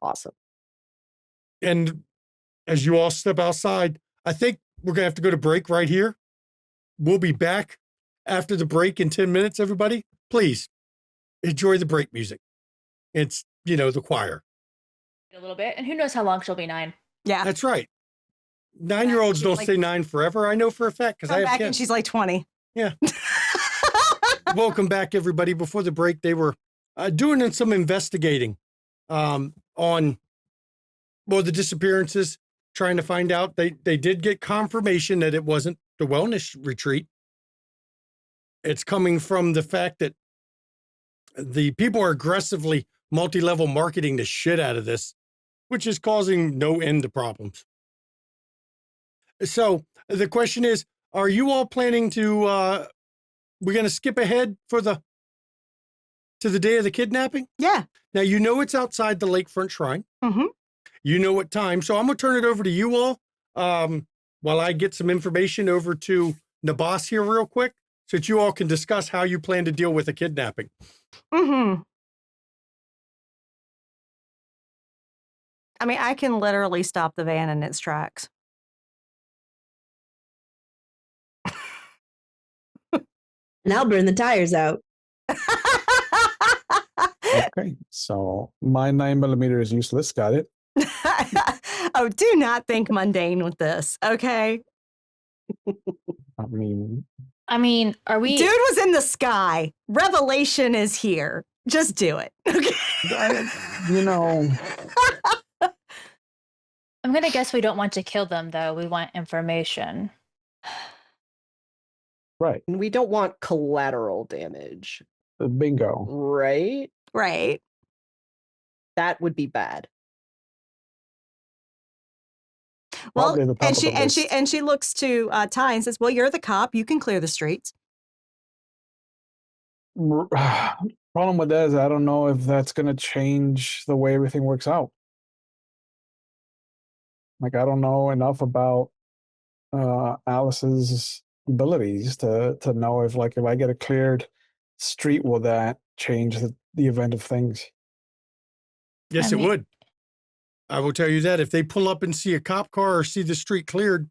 Awesome. And as you all step outside, I think we're going to have to go to break right here. We'll be back after the break in 10 minutes, everybody. Please enjoy the break music. It's, the choir. A little bit. And who knows how long she'll be 9. Yeah. That's right. 9-year-olds don't stay 9 forever. I know for a fact because I Come have back kids. and she's like 20. Yeah. Welcome back, everybody. Before the break, they were doing some investigating on, the disappearances, trying to find out. They did get confirmation that it wasn't the wellness retreat. It's coming from the fact that the people are aggressively multi-level marketing the shit out of this, which is causing no end to problems. So the question is, are you all planning to, we're going to skip ahead to the day of the kidnapping? Yeah. Now, you know it's outside the lakefront shrine. Mm-hmm. You know what time. So I'm going to turn it over to you all while I get some information over to Nabas here real quick so that you all can discuss how you plan to deal with the kidnapping. Mm-hmm. I mean, I can literally stop the van in its tracks. And I'll burn the tires out. Okay, so my 9mm is useless. Got it. Oh, do not think mundane with this, okay? I mean, are we? Dude was in the sky. Revelation is here. Just do it. Okay. you know, I'm gonna guess we don't want to kill them, though. We want information. right? And we don't want collateral damage, Bingo. right? Right. That would be bad. Well, Probably the top and of the list. she looks to Ty and says, "Well, you're the cop. You can clear the streets." Problem with that is I don't know if that's going to change the way everything works out. Like, I don't know enough about Alice's abilities to know if I get a cleared street, will that change the event of things? Yes, I it mean- would. I will tell you that if they pull up and see a cop car or see the street cleared.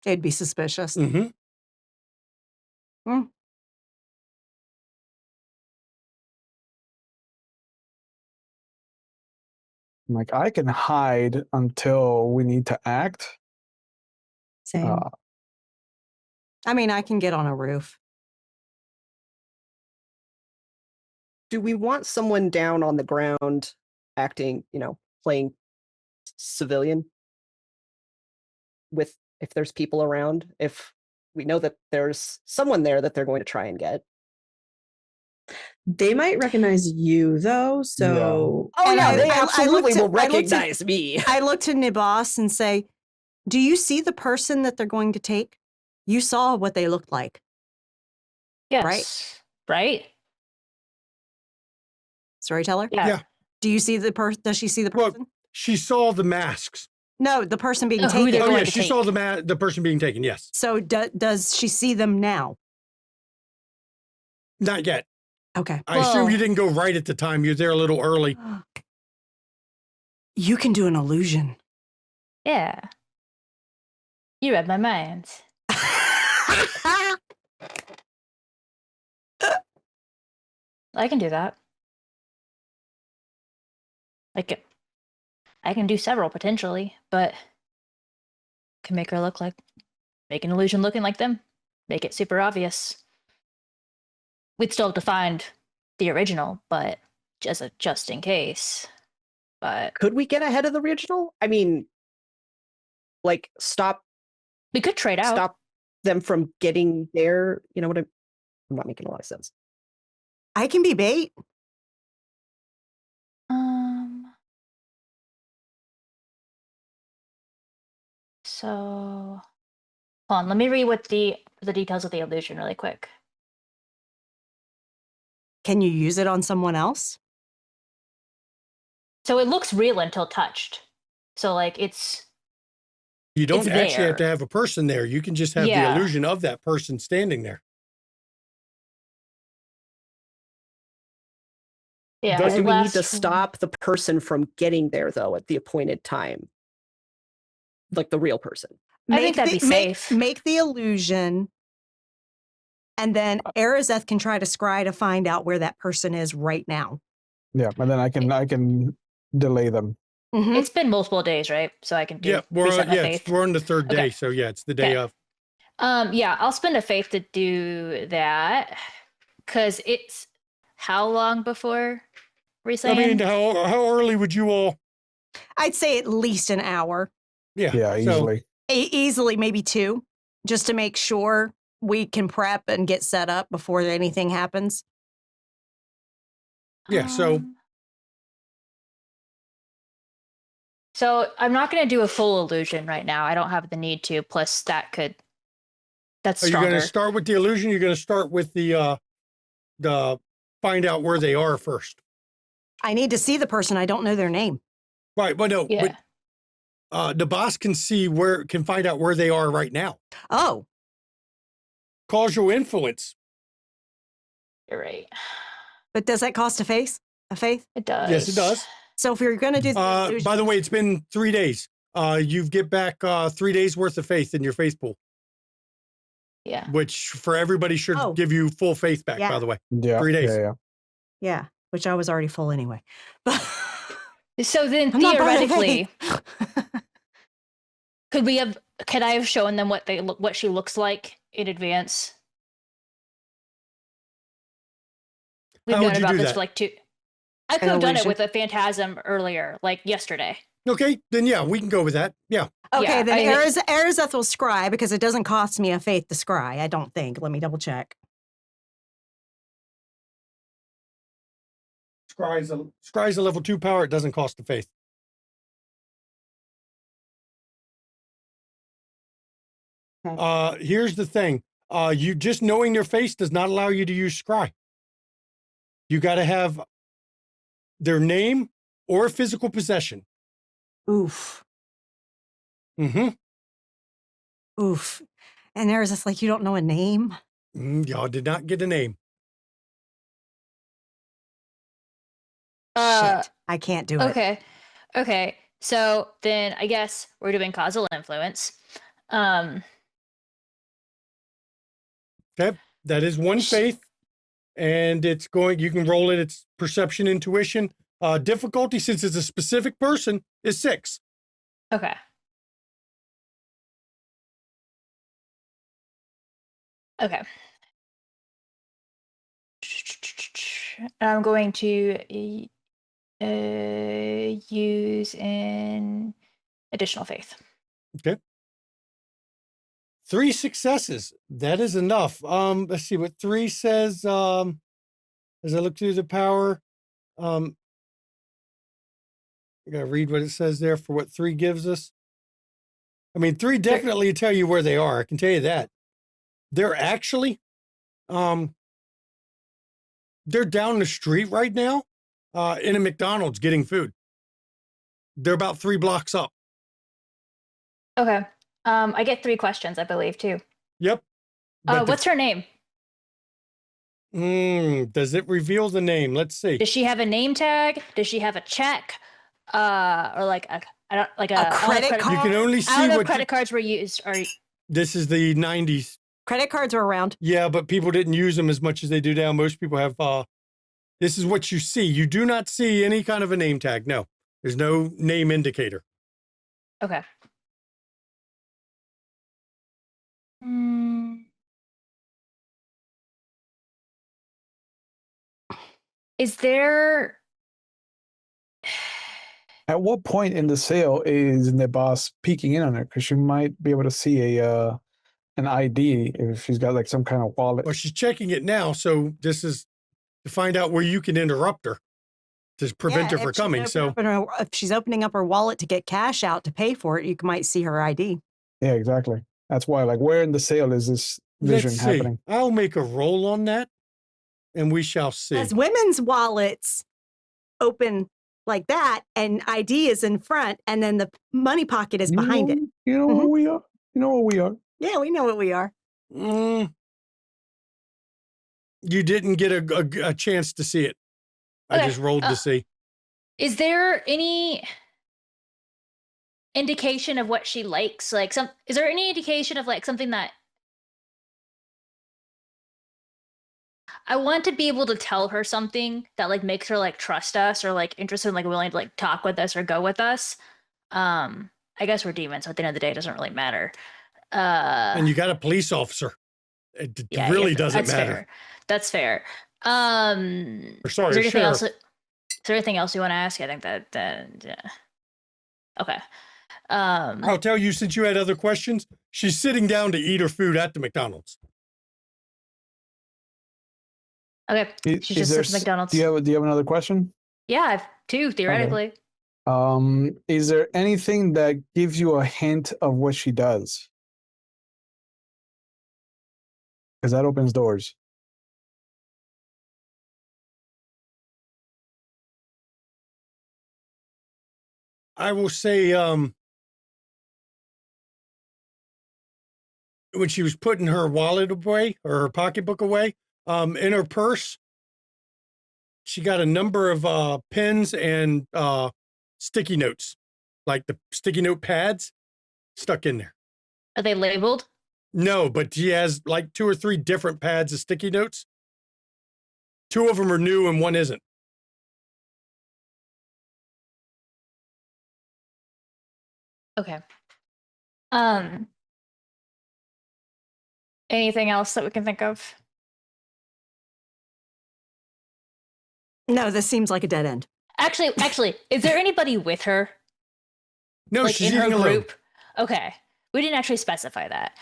It'd be suspicious. Mm-hmm. Like, I can hide until we need to act. Same. I mean, I can get on a roof. Do we want someone down on the ground acting, playing civilian with, if there's people around, if we know that there's someone there that they're going to try and get? They might recognize you though, so Oh And yeah, I- they I absolutely looked will at- I looked at- recognize me. I look to Nibas and say, "Do you see the person that they're going to take? You saw what they looked like, Yes. Right? storyteller? Yeah. Yeah. Do you see the person? Does she see the Well, person? She saw the masks. No, the person being Who taken. they're Oh, going yeah, to she take. saw the person being taken, yes. So does she see them now? Not yet. Okay. I assume Well- you didn't go right at the time. You're there a little early. You can do an illusion. Yeah. You read my mind. I can do that. Like, I can do several potentially, but can make her look like, make an illusion looking like them, make it super obvious. We'd still have to find the original, but just in case. But Could we get ahead of the original? I mean, like stop we could trade out. stop them from getting there. You know what I'm not making a lot of sense. I can be bait. So hold on, let me read what the details of the illusion really quick. Can you use it on someone else? So it looks real until touched. So like it's You don't It's actually have to there. have a person there. You can just have Yeah. the illusion of that person standing there. yeah. Does- Do it we need to lasts- stop the person from getting there though at the appointed time? Like the real person. I think that'd be safe. Make the illusion, and then Arazeth can try to scry to find out where that person is right now. Yeah, and then I can delay them. Mhm. It's been multiple days, right? So I can do Yeah, reset my yeah, faith. we're on the third day, Okay. so yeah, it's the day Okay. of. Yeah, I'll spend a faith to do that. Cause it's how long before I resetting? mean, how early would you all? I'd say at least an hour, Yeah, Yeah, so- easily. easily maybe 2, just to make sure we can prep and get set up before anything happens. Yeah, so So I'm not going to do a full illusion right now. I don't have the need to. Plus, that's are you stronger. going to start with the illusion? You're going to start with the find out where they are first. I need to see the person. I don't know their name. Right, but no, Yeah. but the boss can find out where they are right now. Oh, Causal influence. You're right. but does that cost a faith? A faith? It does. Yes, it does. So if you're going to do the illusion, By the way, it's been 3 days. You get back 3 days worth of faith in your faith pool, Yeah. which for everybody should Oh. give you full faith back, Yeah. by the way. Yeah. 3 days. Yeah. yeah, which I was already full anyway. But So then I'm not part of theoretically, faith. could I have shown them what she looks like in advance? We've How known would you about do this that? for like 2. I could have done it illusion? with a phantasm earlier, like yesterday. Okay, then yeah, we can go with that. Yeah. Okay, Yeah, then I- Arizeth will scry because it doesn't cost me a faith to scry. I don't think. Let me double check. Scry's a level 2 power. It doesn't cost the faith. Okay. Here's the thing. You just knowing their face does not allow you to use scry. You got to have their name or physical possession. Oof. Mm-hmm. Oof. And there's this like, you don't know a name? Y'all did not get a name. Shit. I can't do it. Okay. So then I guess we're doing causal influence. Okay. That is one faith. And you can roll it. It's perception, intuition. Difficulty, since it's a specific person, is 6. Okay. Okay. I'm going to use an additional faith. Okay. 3 successes. That is enough. Let's see what 3 says. As I look through the power, I gotta read what it says there for what 3 gives us. I mean, 3 definitely tell you where they are. I can tell you that. They're actually, they're down the street right now, in a McDonald's getting food. They're about 3 blocks up. Okay. I get 3 questions, I believe, too. Yep. But What's her name? does it reveal the name? Let's see. Does she have a name tag? Does she have a check? Or like a credit card? You can only I see don't know what if credit cards were used. Or this is the 90s. Credit cards are around. Yeah, but people didn't use them as much as they do now. Most people have, this is what you see. You do not see any kind of a name tag. No, there's no name indicator. okay. Is there? At what point in the sale is the boss peeking in on her? Because she might be able to see an ID if she's got like some kind of wallet. Well, she's checking it now. So this is to find out where you can interrupt her to prevent her from coming. So if she's opening up her wallet to get cash out to pay for it, you might see her ID. Yeah, exactly. That's why, like, where in the sale is this vision let's see. happening? I'll make a roll on that and we shall see. As women's wallets open like that and ID is in front and then the money pocket is behind it. You know what we are. You know what we are. Yeah, we know what we are. You didn't get a chance to see it. I Okay, just rolled to see. Is there any indication of what she likes? Like is there any indication of like something that I want to be able to tell her something that like makes her like trust us or like interested in like willing to like talk with us or go with us. I guess we're demons, so at the end of the day, it doesn't really matter. And you got a police officer. It Yeah, really yeah, doesn't that's matter. Fair. That's fair. Or sorry, is there anything sheriff. else? Is there anything else you want to ask? I think that yeah. Okay. I'll tell you, since you had other questions, she's sitting down to eat her food at the McDonald's. Okay. I- She's is just there at the s- McDonald's. Do you have another question? Yeah, I have two theoretically. Is there anything that gives you a hint of what she does? Because that opens doors. I will say, when she was putting her wallet away or her pocketbook away, in her purse, she got a number of pens and sticky notes, like the sticky note pads, stuck in there. Are they labeled? No, but she has like 2 or 3 different pads of sticky notes. 2 of them are new and 1 isn't. Okay. Anything else that we can think of? No, this seems like a dead end. Actually, is there anybody with her? No, Like she's in her eating alone. group? Okay. We didn't actually specify that.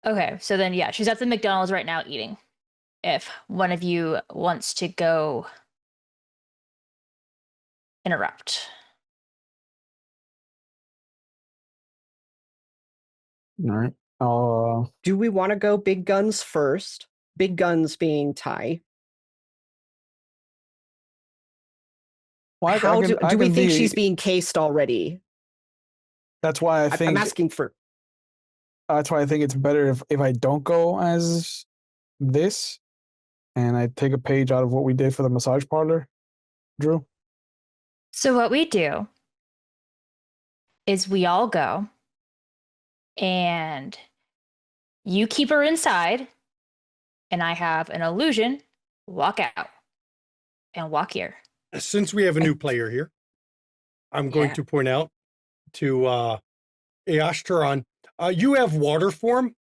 Okay, so then yeah, she's at the McDonald's right now eating. If one of you wants to go interrupt. All right. Do we want to go big guns first? Big guns being Ty. Well, I How can- do I we can think be- she's being cased already? That's why I I'm think. asking for. That's why I think it's better if I don't go as this, and I take a page out of what we did for the massage parlor, Drew. So what we do is we all go and you keep her inside and I have an illusion walk out and walk here. Since we have a new player here, I'm going Yeah. to point out to Eashtaran, you have water form.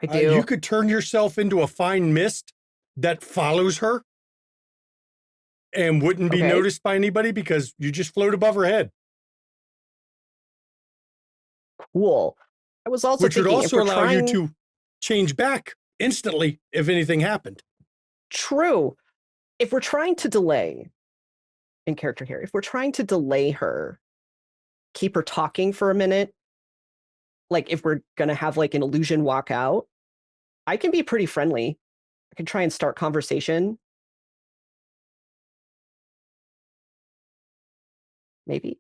I do. You could turn yourself into a fine mist that follows her and wouldn't be Okay. noticed by anybody because you just float above her head, Cool. I was also which would thinking if also we're allow trying, you to change back instantly if anything happened. True. If we're trying to delay in character here, if we're trying to delay her, keep her talking for a minute, like if we're gonna have like an illusion walk out, I can be pretty friendly. I can try and start conversation. Maybe.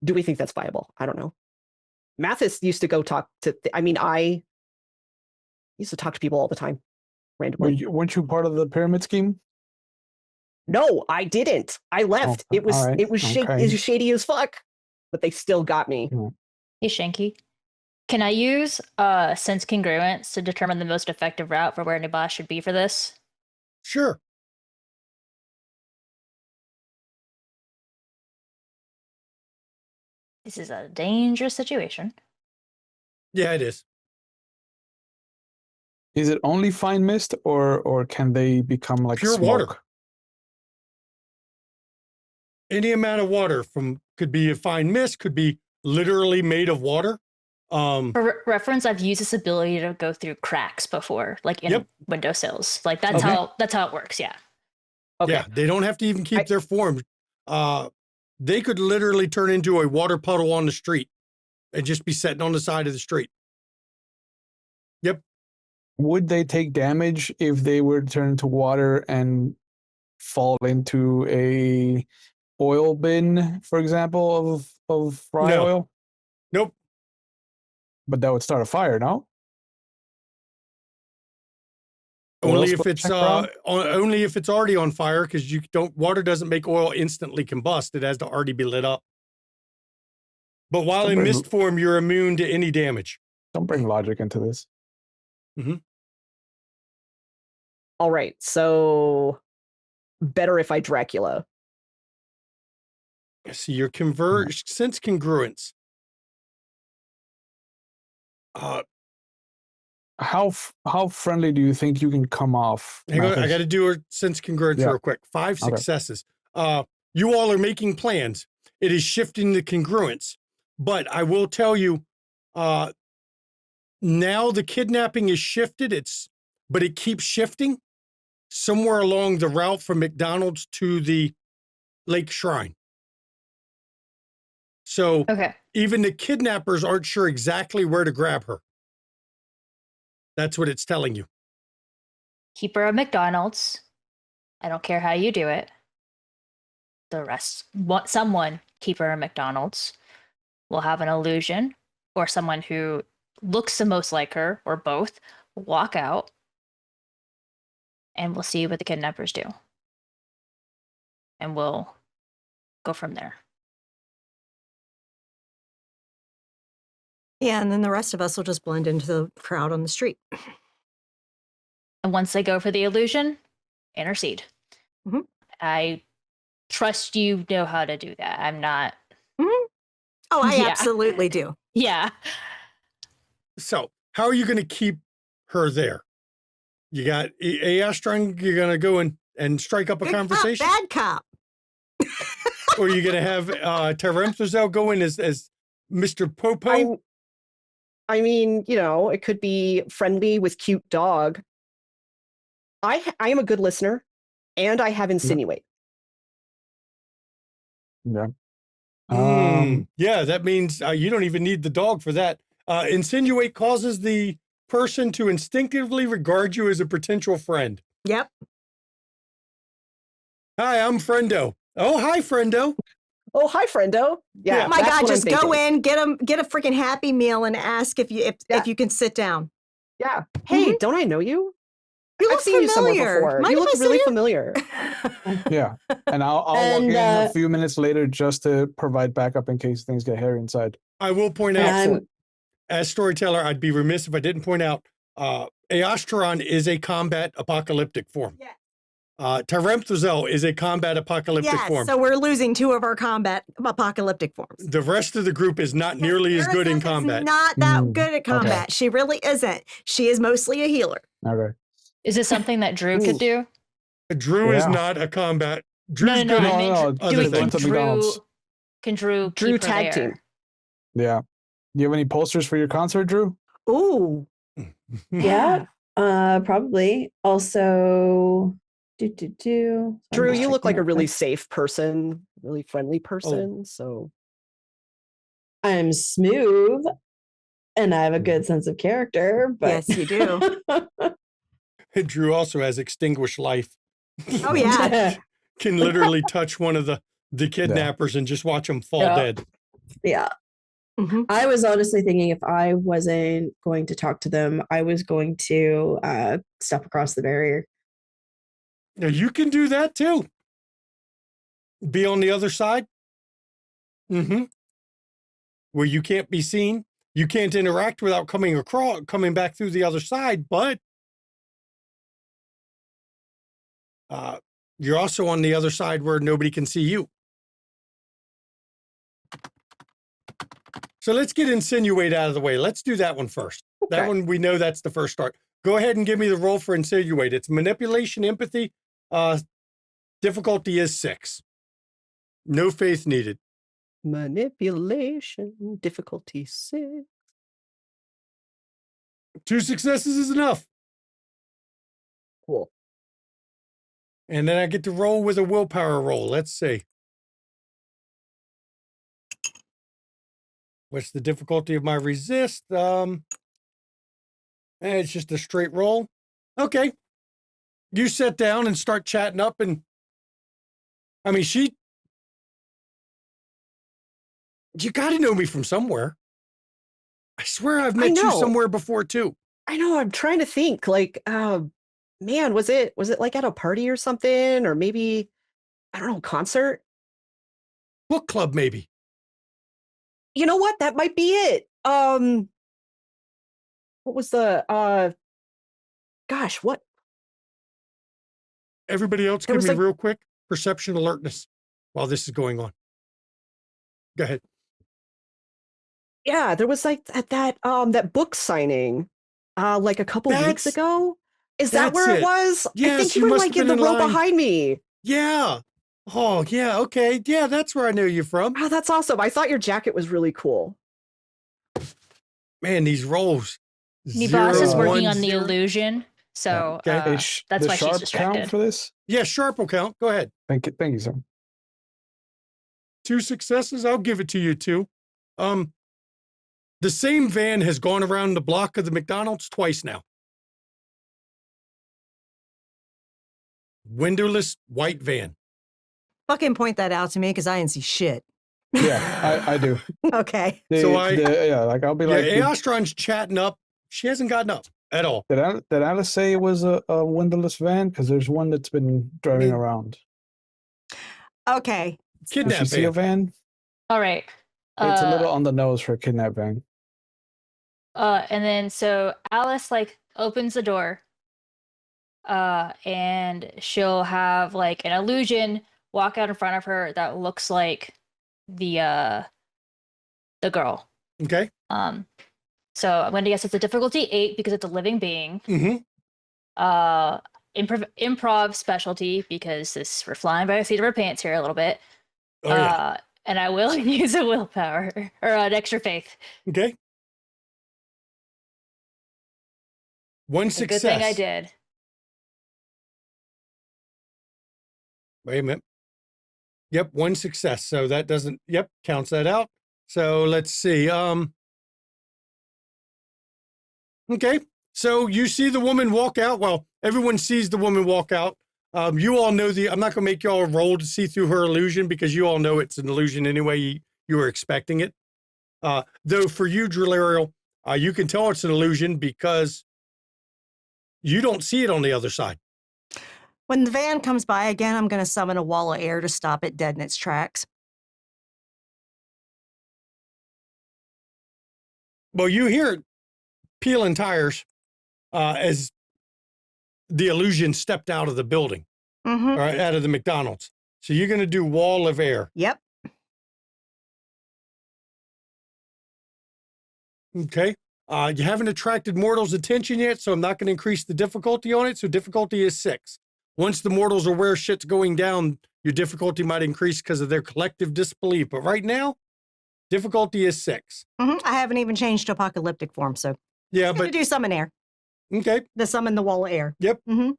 Do we think that's viable? I don't know. Mathis used to go talk to, I used to talk to people all the time, randomly. Weren't you part of the pyramid scheme? No, I didn't. I left. Okay, It was all right, it was okay. shady as fuck, but they still got me. Hey Shanky. Can I use sense congruence to determine the most effective route for where Nabas should be for this? Sure. This is a dangerous situation. Yeah, it is. Is it only fine mist, or can they become like Pure smoke? water. Any amount of water could be a fine mist, could be literally made of water. For reference, I've used this ability to go through cracks before, like in Yep. windowsills. Like that's Okay. how it works. Yeah. Okay. Yeah, they don't have to even keep I- their form. They could literally turn into a water puddle on the street and just be sitting on the side of the street. Yep. Would they take damage if they were to turn into water and fall into a oil bin, for example, of fry No. oil? Nope. But that would start a fire, no? Only Oil if spill it's check, Rob? only if it's already on fire, because water doesn't make oil instantly combust. It has to already be lit up. But while in Don't bring- mist form, you're immune to any damage. Don't bring logic into this. All right. So better if I Dracula. See your sense congruence. How friendly do you think you can come off? Hang on, I Mathis? got to do a sense congruence Yeah. real quick. 5 Okay. successes. You all are making plans. It is shifting the congruence, but I will tell you, now the kidnapping is shifted. But it keeps shifting somewhere along the route from McDonald's to the Lake Shrine. So Okay. even the kidnappers aren't sure exactly where to grab her. That's what it's telling you. Keep her at McDonald's. I don't care how you do it. The rest, someone keep her at McDonald's. We'll have an illusion, or someone who looks the most like her, or both, walk out, and we'll see what the kidnappers do. And we'll go from there. Yeah, and then the rest of us will just blend into the crowd on the street. And once they go for the illusion, intercede. Mhm. I trust you know how to do that. I'm not. Oh, I Yeah. absolutely do. Yeah. So how are you going to keep her there? You got Astron, you're going to go and strike up a Good cop, conversation? bad cop. Or you're going to have Teremthazel go in as Mr. Popo? I mean, you know, it could be friendly with cute dog. I am a good listener, and I have insinuate. Yeah. Yeah, that means you don't even need the dog for that. Insinuate causes the person to instinctively regard you as a potential friend. Yep. Hi, I'm Friendo. Oh, hi, Friendo. Oh, hi, friendo. Yeah. Yeah. Oh my that's God, what I'm just go thinking. in, get a freaking Happy Meal and ask if you can sit down. Yeah. Hey, don't I know you? You I've look seen you somewhere familiar. before. Mind You if look I sit really here? familiar. Yeah. And I'll walk And, in a few minutes later just to provide backup in case things get hairy inside. I will point out, Excellent. as storyteller, I'd be remiss if I didn't point out, Eostron is a combat apocalyptic form. Yeah. Teremthazel is a combat apocalyptic Yes, form. so we're losing 2 of our combat apocalyptic forms. The rest of the group is not nearly as good in Arasaka is combat. Not that Mm, good at combat. She really isn't. She is mostly a healer. Okay. Is this something that Drew could do? Drew is Yeah. not a combat. Drew's No. good I at meant no, do other we, things. can to McDonald's. Drew Drew keep her tag there? team. Yeah. Do you have any posters for your concert, Drew? Ooh. Yeah, probably. Also, Drew, I'm you look like a checking really real quick. safe person, really friendly person. So I'm smooth, and I have a good sense of character. But Yes, you do. Drew also has extinguished life. Oh yeah. Can literally touch one of the kidnappers and just watch them fall Yeah. dead. Yeah. Mhm. I was honestly thinking if I wasn't going to talk to them, I was going to step across the barrier. Now you can do that too. Be on the other side. Where you can't be seen. You can't interact without coming back through the other side, but you're also on the other side where nobody can see you. So let's get insinuate out of the way. Let's do that one first. That Okay. one, we know that's the first start. Go ahead and give me the roll for insinuate. It's manipulation, empathy. Difficulty is 6. No faith needed. manipulation, difficulty 6. 2 successes is enough. Cool. And then I get to roll with a willpower roll. Let's see. What's the difficulty of my resist? It's just a straight roll. Okay. You sit down and start chatting up, and I mean, you got to know me from somewhere. I swear I've met you know. somewhere before too. I know. I'm trying to think. Like, man, was it like at a party or something, or maybe I don't know, concert? Book club, maybe. You know what? That might be it. What was the gosh, what? Everybody else, There give was me like- real quick perception alertness while this is going on. Go ahead. Yeah, there was like that book signing like a couple weeks That's- ago. Is that that's where it it. was? I Yes, think you you were must like have in been the in row line. behind me. Yeah. Oh, yeah. Okay. Yeah, that's where I know you from. Oh, that's awesome. I thought your jacket was really cool. Man, these rolls. Nibas is Zero, working one, on the zero. illusion, so Okay. that's the why she's sharp count distracted. for this? Yeah, sharp will count. Go ahead. Thank you, sir. 2 successes. I'll give it to you 2. The same van has gone around the block of the McDonald's twice now. Windowless white van. Fucking point that out to me because I didn't see shit. Yeah, I do. Okay. So I'll be like, Aostron's chatting up. She hasn't gotten up at all. did Alice say it was a windowless van? Because there's one that's been driving mean, around. Okay. Did Kidnap she see a van? All right. It's a little on the nose for a kidnap van. And then so Alice like opens the door, and she'll have like an illusion walk out in front of her that looks like the girl. Okay. So I'm going to guess it's a difficulty 8 because it's a living being. Mm-hmm. Improv specialty because we're flying by the seat of our pants here a little bit. Oh, yeah. And I will use a willpower or an extra faith. Okay. 1 A success. good thing I did. Wait a minute. Yep, 1 success. So that doesn't, counts that out. So let's see. Okay. So you see the woman walk out. Well, everyone sees the woman walk out. You all know I'm not going to make you all roll to see through her illusion because you all know it's an illusion anyway. You were expecting it. Though for you, Drillariel, you can tell it's an illusion because you don't see it on the other side. When the van comes by again, I'm going to summon a wall of air to stop it dead in its tracks. Well, you hear it peeling tires as the illusion stepped out of the building, Mm-hmm. or out of the McDonald's. So you're going to do wall of air. Yep. Okay. You haven't attracted mortals' attention yet, so I'm not going to increase the difficulty on it. So difficulty is 6. Once the mortals are aware shit's going down, your difficulty might increase because of their collective disbelief. But right now, difficulty is 6. Mm-hmm. I haven't even changed to apocalyptic form, so Yeah, I'm going but to do summon air. okay. To summon the wall of air. Yep. Mm-hmm.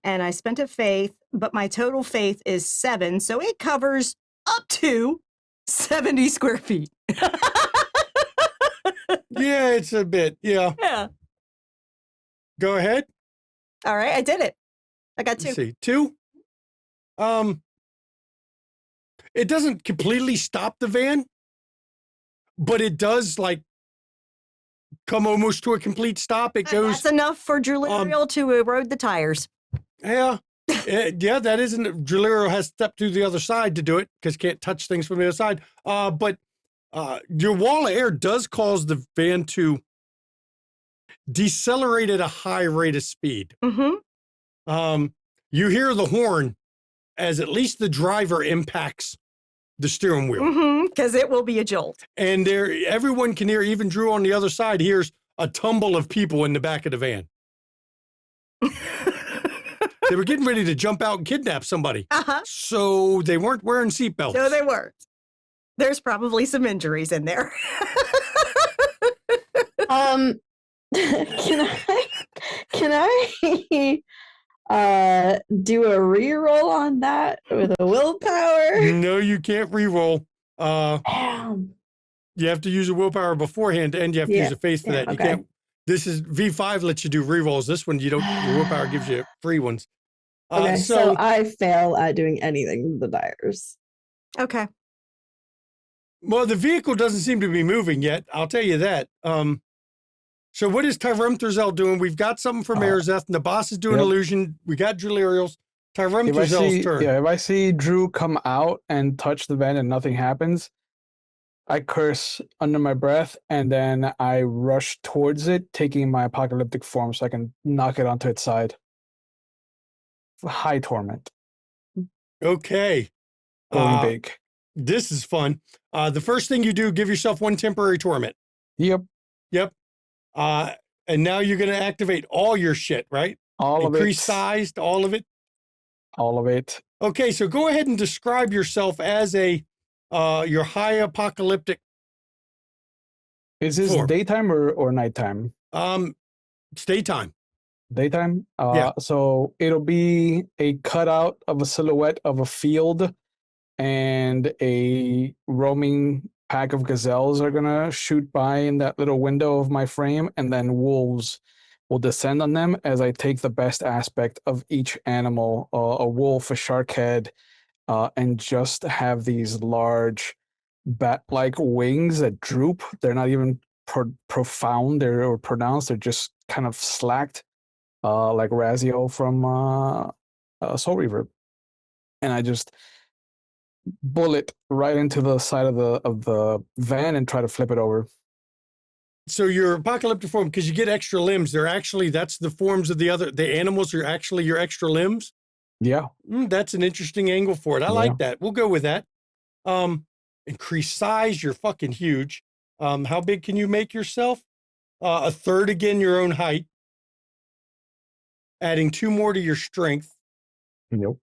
And I spent a faith, but my total faith is 7, so it covers up to 70 square feet. Yeah, it's a bit. Yeah. Yeah. Go ahead. All right, I did it. I got 2. Let's see. 2. It doesn't completely stop the van, but it does like come almost to a complete stop. It goes. That's enough for Drillariel to erode the tires. Yeah. Yeah, that isn't. Drillero has stepped to the other side to do it because can't touch things from the other side. But your wall of air does cause the van to decelerate at a high rate of speed. Mm-hmm. You hear the horn as at least the driver impacts the steering wheel. Mm-hmm. Because it will be a jolt. And everyone can hear, even Drew on the other side hears a tumble of people in the back of the van. They were getting ready to jump out and kidnap somebody. Uh-huh. So they weren't wearing seatbelts. No, they weren't. There's probably some injuries in there. Can I do a reroll on that with a willpower? No, you can't re-roll. Damn. You have to use a willpower beforehand, and you have to use a faith for that. You okay. can't. This is V5 lets you do re-rolls. This one you don't. Your willpower gives you free ones. Okay, so I fail at doing anything with the tires. Okay. Well, the vehicle doesn't seem to be moving yet. I'll tell you that. So what is Tyrem Thurzel doing? We've got something from Arizeth, and the boss is doing illusion. We got Drillariel's. Tyrem Thurzel's turn. Yeah, if I see Drew come out and touch the van and nothing happens, I curse under my breath, and then I rush towards it, taking my apocalyptic form so I can knock it onto its side. High torment. Okay. Going big. This is fun. The first thing you do, give yourself 1 temporary torment. Yep. And now you're going to activate all your shit, right? All of it. Increase sized, all of it. All of it. Okay, so go ahead and describe yourself as your high apocalyptic. Is this form. daytime or nighttime? It's daytime. Daytime? Yeah. So it'll be a cutout of a silhouette of a field, and a roaming pack of gazelles are gonna shoot by in that little window of my frame, and then wolves will descend on them as I take the best aspect of each animal, a wolf, a shark head, and just have these large bat-like wings that droop. They're not even profound or pronounced. They're just kind of slacked, like Razio from Soul Reaver. And I just bullet right into the side of the van and try to flip it over. So your apocalyptic form, because you get extra limbs, that's the forms of the animals are actually your extra limbs. Yeah. That's an interesting angle for it. I like that. We'll go with that. Increase size, you're fucking huge. How big can you make yourself? A third again, your own height. Adding 2 more to your strength. Nope.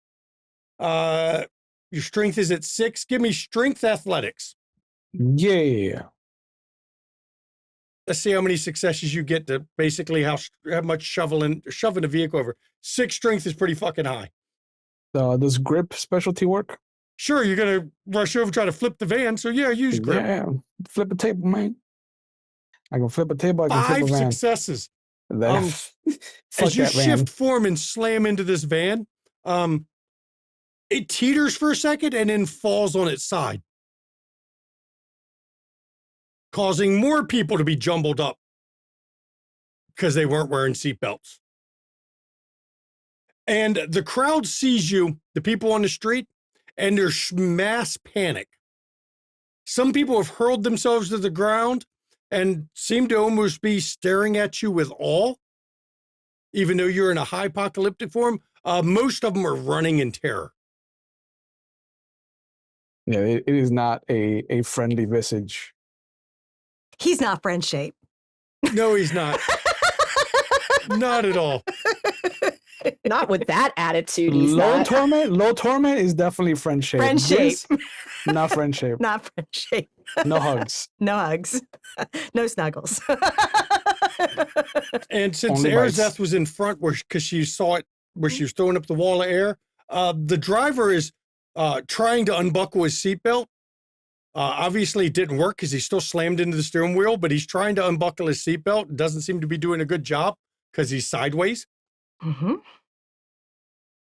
Your strength is at 6. Give me strength athletics. Yeah. Let's see how many successes you get to basically how much shoving a vehicle over. 6 strength is pretty fucking high. Does grip specialty work? Sure, you're gonna rush over, try to flip the van. So yeah, use grip. Yeah, flip a table, man. I can flip a table. I can 5 flip a van. successes. Fuck As you that van. shift form and slam into this van, it teeters for a second and then falls on its side, causing more people to be jumbled up because they weren't wearing seatbelts. And the crowd sees you, the people on the street, and there's mass panic. Some people have hurled themselves to the ground and seem to almost be staring at you with awe, even though you're in a high apocalyptic form. Most of them are running in terror. Yeah, it is not a friendly visage. He's not friend shape. No, he's not. Not at all. Not with that attitude. He's Low not. torment is definitely friend shape. Friend shape. Not friend shape. Not friend shape. No hugs. No hugs. No snuggles. And since Only bites. Arizeth was in front, because she saw it, where she was throwing up the wall of air, the driver is trying to unbuckle his seatbelt. Obviously, it didn't work because he still slammed into the steering wheel, but he's trying to unbuckle his seatbelt. Doesn't seem to be doing a good job because he's sideways. Mm-hmm.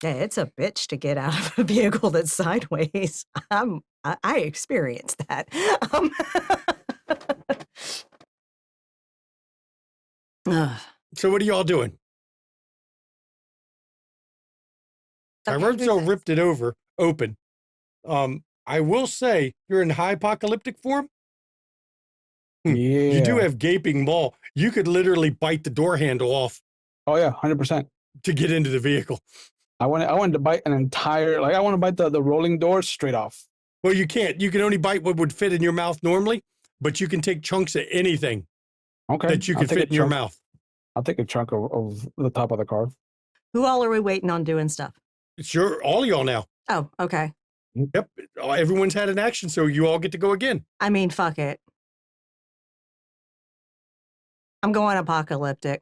Yeah, it's a bitch to get out of a vehicle that's sideways. I experienced that. So what are y'all doing? Tyrell ripped it open. I will say you're in high apocalyptic form. Yeah. You do have gaping maw. You could literally bite the door handle off. Oh yeah, 100%. To get into the vehicle. I wanted to bite an entire, I want to bite the rolling doors straight off. Well, you can't. You can only bite what would fit in your mouth normally, but you can take chunks of anything that you can fit in your mouth. I'll take a chunk of the top of the car. Who all are we waiting on doing stuff? It's all y'all now. Oh, okay. Yep. Everyone's had an action, so you all get to go again. I mean, fuck it. I'm going apocalyptic.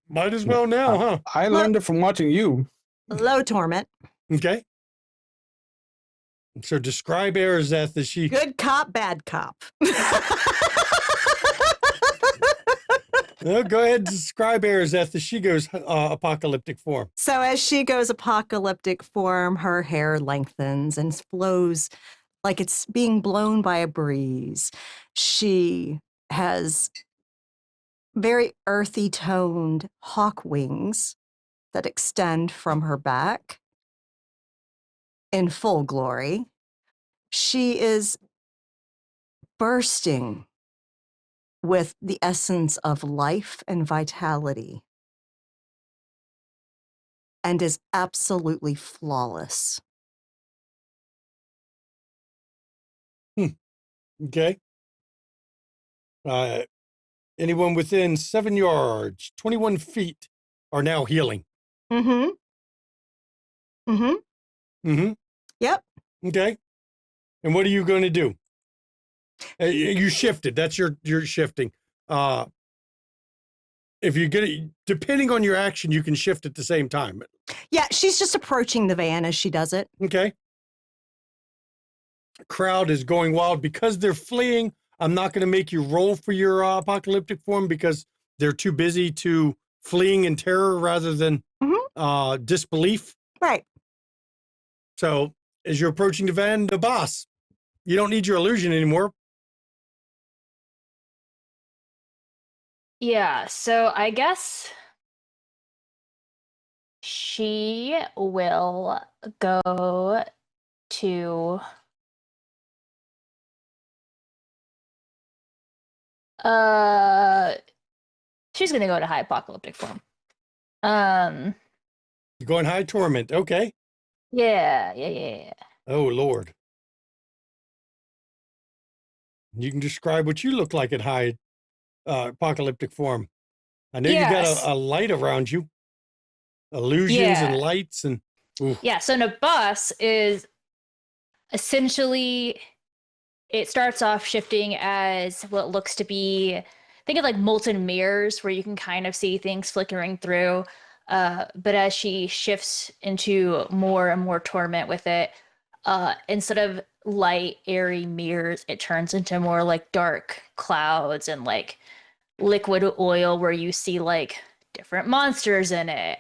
Might as well now, huh? I learned it from watching you. Low torment. Okay. So describe Arizeth as she... Good cop, bad cop. No, go ahead and describe Arizeth as she goes apocalyptic form. So as she goes apocalyptic form, her hair lengthens and flows like it's being blown by a breeze. She has very earthy toned hawk wings that extend from her back in full glory. She is bursting with the essence of life and vitality and is absolutely flawless. Okay. Anyone within 7 yards, 21 feet are now healing. Mm-hmm. Mm-hmm. Mm-hmm. Yep. Okay. And what are you going to do? You shifted. That's your shifting. if you get it, depending on your action, you can shift at the same time. Yeah, she's just approaching the van as she does it. Okay. Crowd is going wild because they're fleeing. I'm not going to make you roll for your apocalyptic form because they're too busy to fleeing in terror rather than disbelief. Right. So as you're approaching the van, the boss, you don't need your illusion anymore. Yeah, so I guess she will go to she's gonna go to high apocalyptic form. You're going high torment. Okay. Yeah. Oh, Lord. You can describe what you look like at high apocalyptic form. I know Yes. you got a light around you. Illusions and lights and... Ooh. Yeah, so Nabas is essentially, it starts off shifting as what looks to be, think of like molten mirrors where you can kind of see things flickering through. But as she shifts into more and more torment with it, instead of light, airy mirrors, it turns into more like dark clouds and like liquid oil where you see like different monsters in it,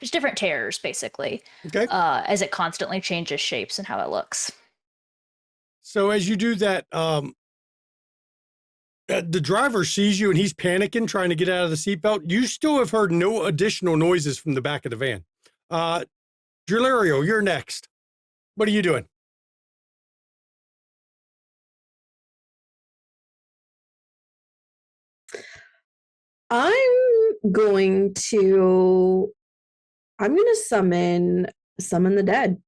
just different terrors basically. Okay. As it constantly changes shapes and how it looks. So as you do that, the driver sees you and he's panicking, trying to get out of the seatbelt. You still have heard no additional noises from the back of the van. Drillerio, you're next. What are you doing? I'm going to summon the dead.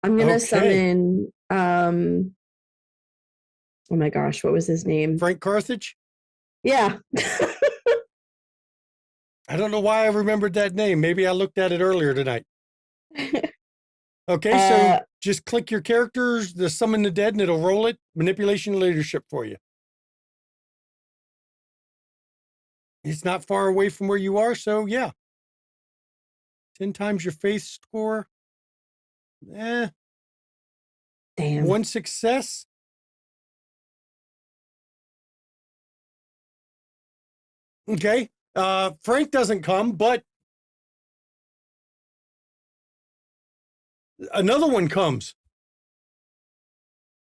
I'm gonna summon oh my gosh, what was his name? Frank Carthage? Yeah. I don't know why I remembered that name. Maybe I looked at it earlier tonight. Okay, so just click your characters, the summon the dead, and it'll roll it. Manipulation leadership for you. It's not far away from where you are, so yeah. 10 times your faith score. Damn. 1 success. Okay. Frank doesn't come, but another one comes.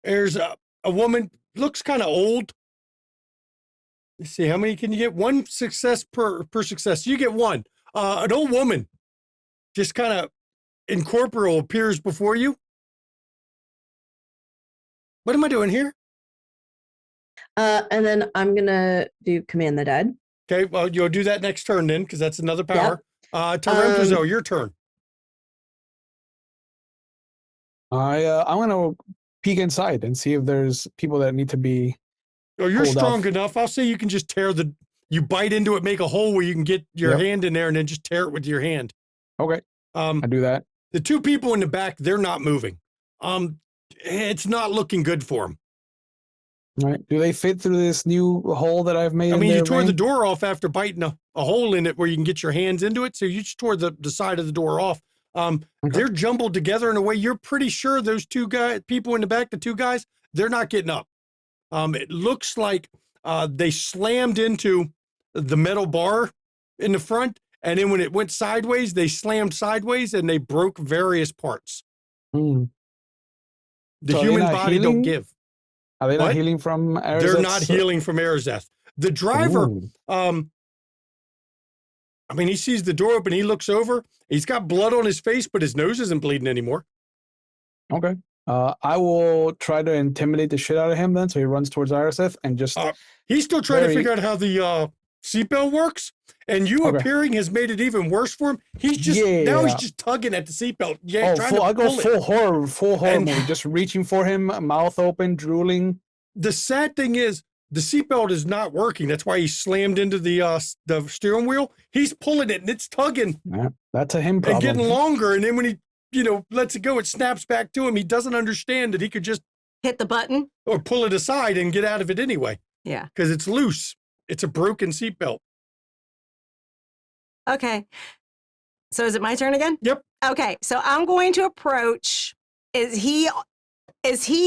There's a woman, looks kind of old. Let's see, how many can you get? 1 success per success. You get 1. An old woman, just kind of incorporeal, appears before you. What am I doing here? And then I'm gonna do command the dead. Okay, well, you'll do that next turn then, because that's another power. Taremplazo, your turn. I'm gonna peek inside and see if there's people that need to be. Oh, you're pulled strong off. enough. I'll say you can just you bite into it, make a hole where you can get your hand in there and then just tear it with your hand. Okay. I do that. The 2 people in the back, they're not moving. It's not looking good for them. All right. Do they fit through this new hole that I've made? I in mean, their you tore the ring? door off after biting a hole in it where you can get your hands into it. So you just tore the side of the door off. They're jumbled together in a way you're pretty sure those 2 people in the back, the 2 guys, they're not getting up. It looks like they slammed into the metal bar in the front, and then when it went sideways, they slammed sideways and they broke various parts. The So human body healing? don't give. Are they not What? healing from Arizeth? They're not healing from Arizeth. The driver, I mean, he sees the door open, he looks over, he's got blood on his face, but his nose isn't bleeding anymore. Okay. I will try to intimidate the shit out of him then, so he runs towards Arizeth and just... He's still trying to figure out how the seatbelt works, and you appearing has made it even worse for him. He's just, now he's just tugging at the seatbelt. Yeah, I go full horror mode, just reaching for him, mouth open, drooling. The sad thing is, the seatbelt is not working. That's why he slammed into the steering wheel. He's pulling it, and it's tugging. Yeah, that's a him problem. And getting longer, and then when he lets it go, it snaps back to him. He doesn't understand that he could just hit the button or pull it aside and get out of it anyway. Yeah. because it's loose. It's a broken seatbelt. Okay. So is it my turn again? Yep. Okay. So I'm going to approach. Is he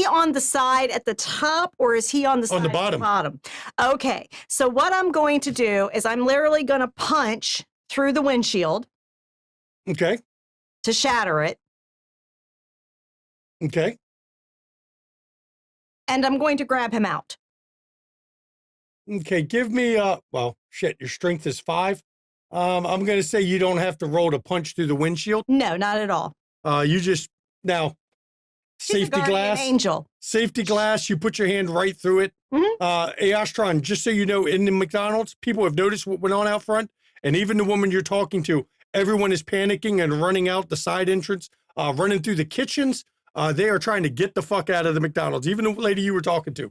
on the side at the top or is he on the side On the at bottom. bottom? Okay. So what I'm going to do is I'm literally going to punch through the windshield Okay. to shatter it. Okay. And I'm going to grab him out. Okay. Give me well, shit, your strength is 5. I'm gonna say you don't have to roll to punch through the windshield. No, not at all. You just now She's a safety guardian glass. angel. Safety glass, you put your hand right through it. Mhm. Astron, just so you know, in the McDonald's, people have noticed what went on out front, and even the woman you're talking to, everyone is panicking and running out the side entrance, running through the kitchens. They are trying to get the fuck out of the McDonald's, even the lady you were talking to.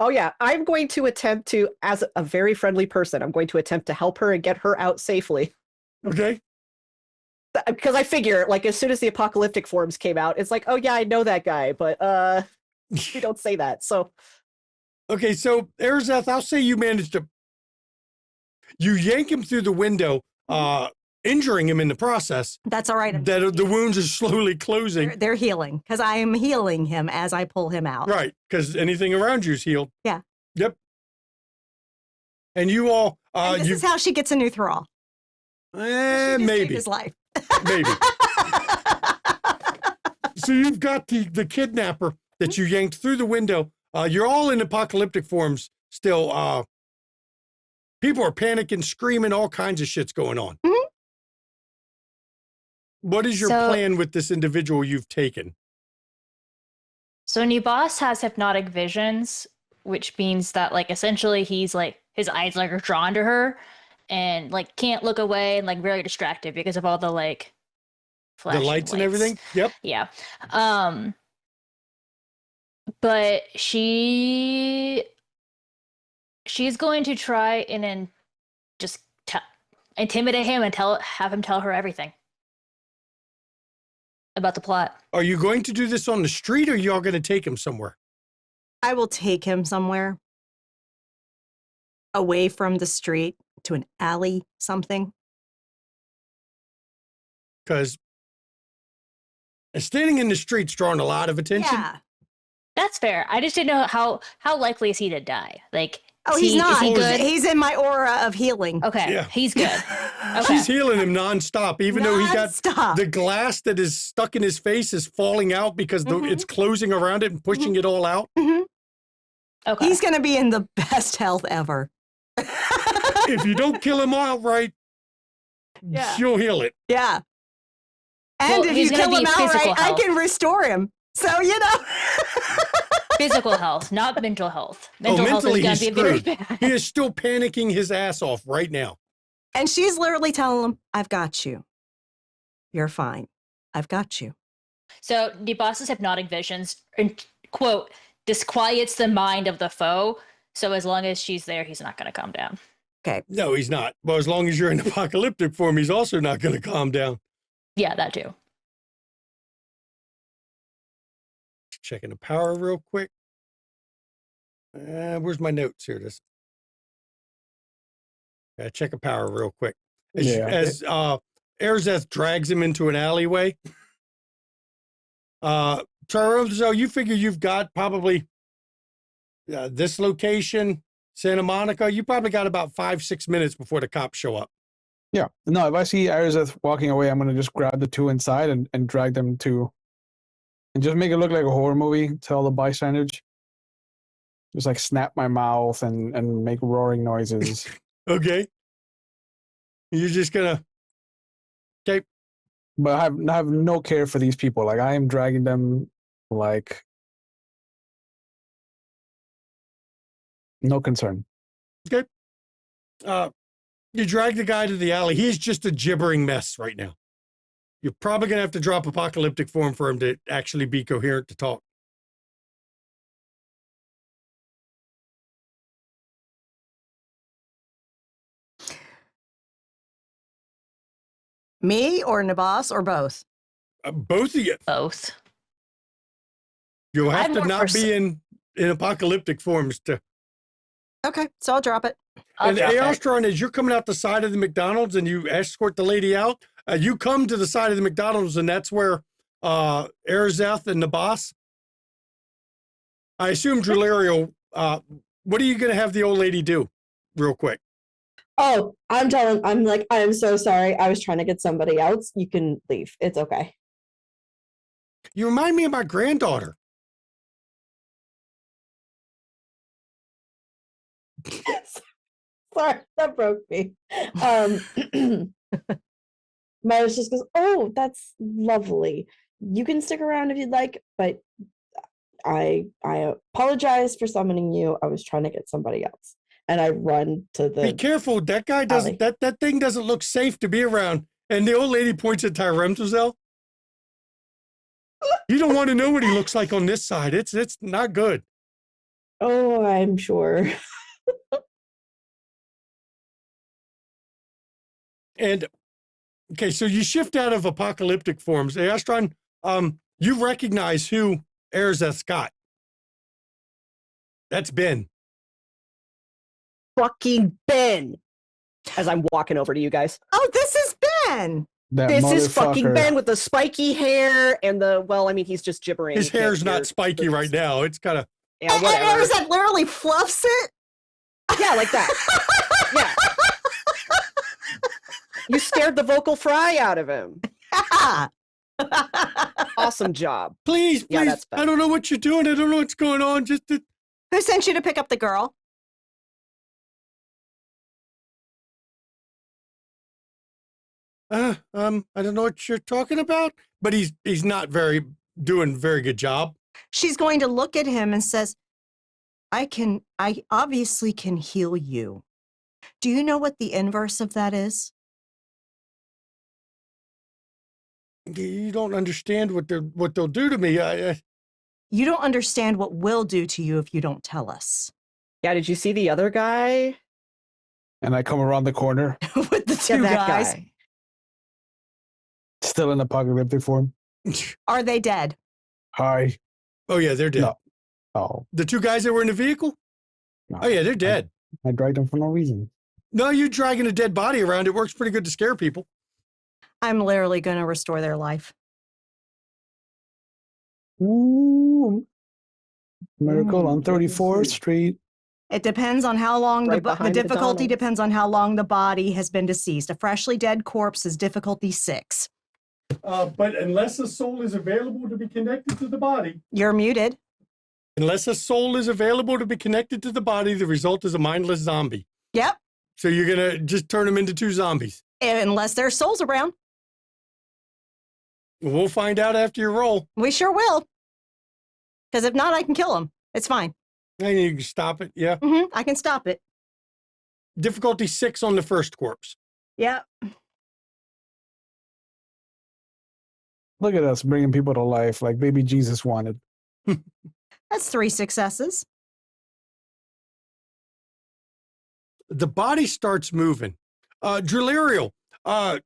Oh yeah, I'm going to attempt to, as a very friendly person, I'm going to attempt to help her and get her out safely. Okay. Because I figure, like, as soon as the apocalyptic forms came out, it's like, oh yeah, I know that guy, but we don't say that. So Okay, so Arizeth, I'll say you managed to you yank him through the window, injuring him in the process. That's all right. That the wounds are slowly closing. They're healing because I am healing him as I pull him out. Right, because anything around you is healed. Yeah. Yep. And you all, And this is how she gets a new thrall. She just saved maybe, his life. maybe. So you've got the kidnapper that you yanked through the window. You're all in apocalyptic forms still. People are panicking, screaming, all kinds of shit's going on. Mhm. What is your So- plan with this individual you've taken? So Nibas has hypnotic visions, which means that like essentially he's like his eyes like are drawn to her and like can't look away and like very distracted because of all the like The flashing lights and everything? Yep. Yeah. But she's going to try and then just intimidate him and have him tell her everything about the plot. Are you going to do this on the street or you all going to take him somewhere? I will take him somewhere away from the street to an alley, something. Because standing in the street's drawing a lot of attention. Yeah. That's fair. I just didn't know how likely is he to die? Like, Oh, is he's not. Is he Oh, good? He's in my aura of healing. Okay, Yeah. he's good. Okay. She's healing him nonstop, even though he got Stop. the glass that is stuck in his face is falling out because Mhm. it's closing around it and pushing it all out. Okay. He's going to be in the best health ever. If you don't kill him outright, Yeah. she'll heal it. Yeah. And Well, if you he's gonna kill him be physical outright, I health. can restore him. So, you know. Physical health, not mental health. Oh, Mental health is mentally going he's to be very screwed. bad. He is still panicking his ass off right now. And she's literally telling him, I've got you. You're fine. I've got you. So Nibas's hypnotic visions, quote, disquiets the mind of the foe. So as long as she's there, he's not going to calm down. No, he's not. Well, as long as you're in apocalyptic form, he's also not going to calm down. Yeah, that too. Checking the power real quick. Where's my notes? Here it is. Gotta check a power real quick. As Arizeth drags him into an alleyway. Charles, you figure you've got probably this location, Santa Monica. You probably got about 5-6 minutes before the cops show up. Yeah. No, if I see Arizeth walking away, I'm going to just grab the two inside and drag them to, and just make it look like a horror movie to all the bystanders. Just like snap my mouth and make roaring noises. Okay. You're just gonna. Okay. But I have no care for these people. Like I am dragging them like no concern. You drag the guy to the alley. He's just a gibbering mess right now. You're probably gonna have to drop apocalyptic form for him to actually be coherent to talk. Me or Nabas or both? Both of you. Both. You'll have I'm to more not be in apocalyptic forms to. Okay, so I'll drop it. I'll And drop it. Aostron, as you're coming out the side of the McDonald's and you escort the lady out, you come to the side of the McDonald's, and that's where Arzeth and the boss. I assume Drulerio, what are you going to have the old lady do real quick? Oh, I'm like, I am so sorry. I was trying to get somebody else. You can leave. It's okay. You remind me of my granddaughter. Sorry, that broke me. Myers just goes, "Oh, that's lovely. You can stick around if you'd like, but I apologize for summoning you. I was trying to get somebody else." And I run to Be the careful. That guy doesn't, that thing doesn't look safe to be around. And the old lady points at Tyremtuzel. You don't want to know what he looks like on this side. It's not good. Oh, I'm sure. And okay, so you shift out of apocalyptic forms. Astron, you recognize who Arzeth got. That's Ben. Fucking Ben. As I'm walking over to you guys. Oh, this is Ben. That This is fucking motherfucker. Ben with the spiky hair and the, well, I mean, he's just gibbering. His You can't hair's not hear spiky the- right now. It's kind of, Yeah, And whatever. Arzeth literally fluffs it. Yeah, like that. Yeah. You scared the vocal fry out of him. Awesome job. please, Yeah, please. that's Ben. I don't know what you're doing. I don't know what's going on. Just to, Who sent you to pick up the girl? I don't know what you're talking about. But he's not doing very good job. She's going to look at him and says, I obviously can heal you. Do you know what the inverse of that is? You don't understand what they'll do to me. You don't understand what we'll do to you if you don't tell us. Yeah, did you see the other guy? And I come around the corner, With the Yeah, two that guys. guy. still in apocalyptic form. Are they dead? Hi. Oh yeah, they're dead. No. Oh, The two guys that were in the vehicle. no. Oh yeah, they're dead. I dragged them for no reason. No, you're dragging a dead body around. It works pretty good to scare people. I'm literally going to restore their life. Ooh. Miracle on good to 34th see. Street. It depends on how long Right the behind difficulty McDonald's. depends on how long the body has been deceased. A freshly dead corpse is difficulty 6. But unless a soul is available to be connected to the body, You're muted. unless a soul is available to be connected to the body, the result is a mindless zombie. Yep. So you're gonna just turn them into two zombies. Unless there's souls around. We'll find out after your roll. We sure will. Because if not, I can kill them. It's fine. And you can stop it. Yeah. I can stop it. Difficulty 6 on the first corpse. Yep. Look at us bringing people to life like baby Jesus wanted. That's 3 successes. The body starts moving. Drulerio, the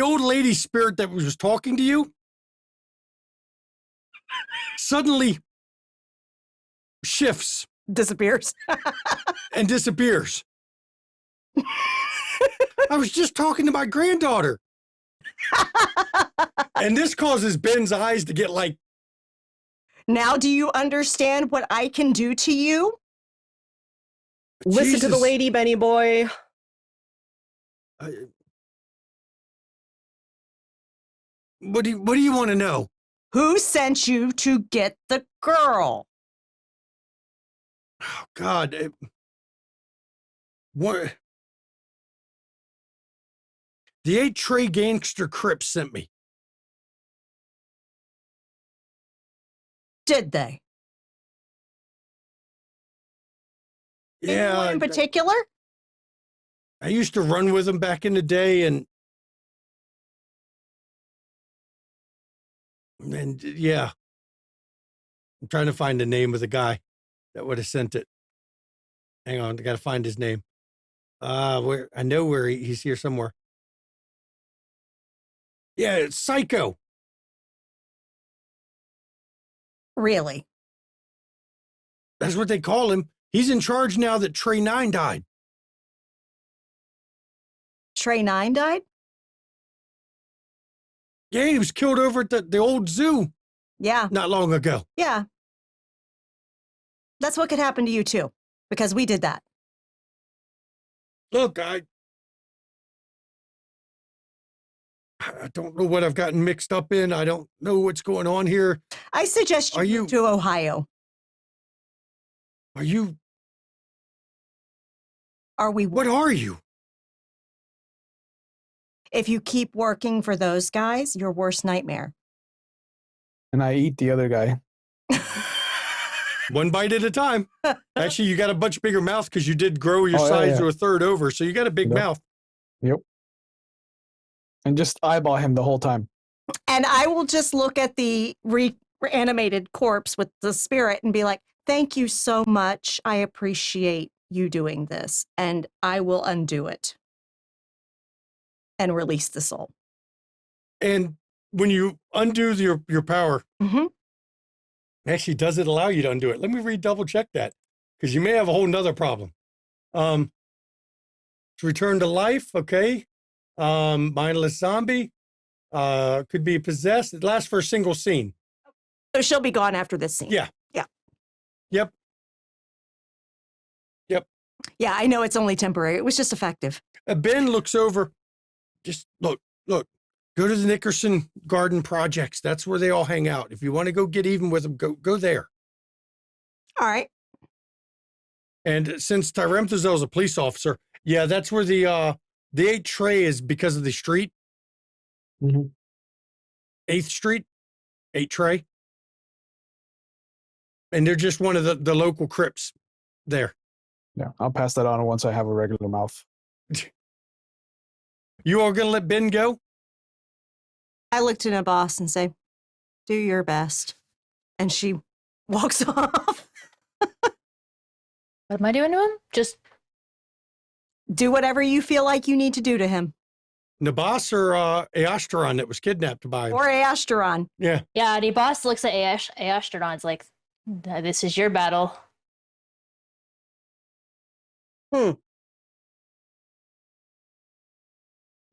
old lady spirit that was talking to you suddenly shifts Disappears. and disappears. I was just talking to my granddaughter. And this causes Ben's eyes to get like, Now, do you understand what I can do to you? Listen to the Jesus. lady, Benny boy. What do you want to know? Who sent you to get the girl? Oh God. What? The 8 Trey Gangster Crips sent me. Did they? Anyone Yeah, in particular? I used to run with them back in the day, and yeah, I'm trying to find the name of the guy that would have sent it. Hang on, I got to find his name. Where I know where he's here somewhere. Yeah, it's Psycho. Really? That's what they call him. He's in charge now that Trey 9 died. Trey 9 died? Yeah, he was killed over at the old zoo Yeah. not long ago. Yeah. That's what could happen to you too, because we did that. Look, I don't know what I've gotten mixed up in. I don't know what's going on here. I suggest you move to Ohio. Are you? Are we? What are you? If you keep working for those guys, your worst nightmare. And I eat the other guy. One bite at a time. Actually, you got a much bigger mouth because you did grow your Oh, yeah, size yeah. to a third over. So you got a big Yep. mouth. Yep. And just eyeball him the whole time. And I will just look at the reanimated corpse with the spirit and be like, thank you so much. I appreciate you doing this. And I will undo it and release the soul. And when you undo your power, Mm-hmm. actually, does it allow you to undo it? Let me double check that because you may have a whole nother problem. To return to life, okay. Mindless zombie, could be possessed. It lasts for a single scene. So she'll be gone after this scene. Yeah. Yeah. Yep. Yep. Yeah, I know it's only temporary. It was just effective. Ben looks over. Just look. Go to the Nickerson Garden Projects. That's where they all hang out. If you want to go get even with them, go there. All right. And since Tyremthazel's a police officer, yeah, that's where the 8th Trey is because of the street. Mhm. 8th Street, 8 Trey. And they're just one of the local Crips there. Yeah, I'll pass that on once I have a regular mouth. You all gonna let Ben go? I looked at a boss and say, do your best. And she walks off. What am I doing to him? Just Do whatever you feel like you need to do to him. Nabas or Aashtaron that was kidnapped by him? Or Aashtaron. Yeah. yeah. The boss looks at Aashtron's like, "This is your battle."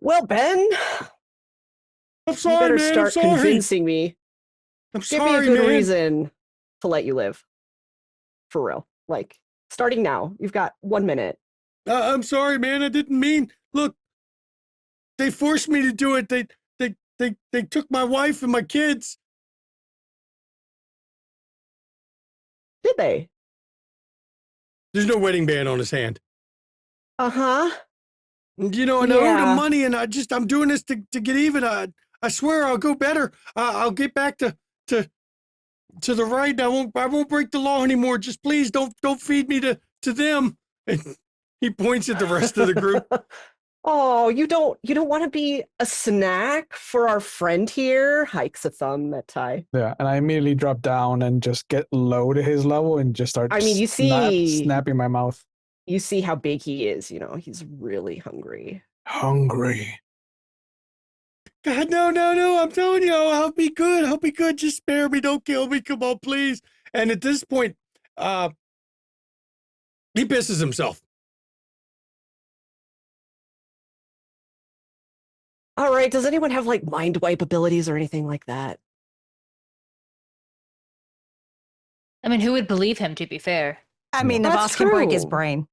Well, Ben, I'm you sorry, better man. I'm start sorry. convincing me. I'm Give me sorry, a good man. reason to let you live. For real. Like, starting now. You've got 1 minute. I'm sorry, man. I didn't mean. Look, they forced me to do it. They took my wife and my kids. Did they? There's no wedding band on his hand. Uh-huh. You know, and I owe Yeah. him money, and I'm doing this to get even. I swear I'll go better. I'll get back to the right. I won't break the law anymore. Just please don't feed me to them. And he points at the rest of the group. Oh, you don't want to be a snack for our friend here? Hikes a thumb at Ty. Yeah, and I immediately drop down and just get low to his level and just start I mean, you see- snapping my mouth. You see how big he is, he's really hungry. Hungry. God, no. I'm telling you, I'll be good. I'll be good. Just spare me. Don't kill me. Come on, please. And at this point, he pisses himself. All right, does anyone have like mind wipe abilities or anything like that? I mean, who would believe him? To be fair, I mean, the That's boss can break his true. brain.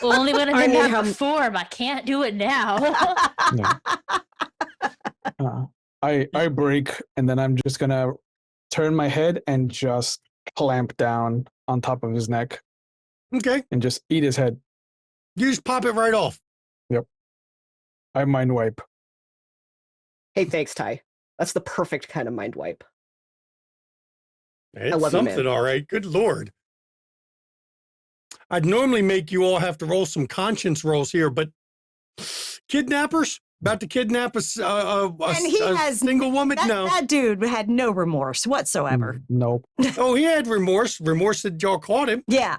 only when I I did mean, that how- before. I can't do it now. No. I break, and then I'm just gonna turn my head and just clamp down on top of his neck Okay. and just eat his head. You just pop it right off. I mind wipe. Hey, thanks, Ty. That's the perfect kind of mind wipe. It's love you, man. something, all right. Good Lord. I'd normally make you all have to roll some conscience rolls here, but kidnappers about to kidnap a single woman? No. That dude had no remorse whatsoever. Nope. Oh, he had remorse. Remorse that y'all caught him. Yeah.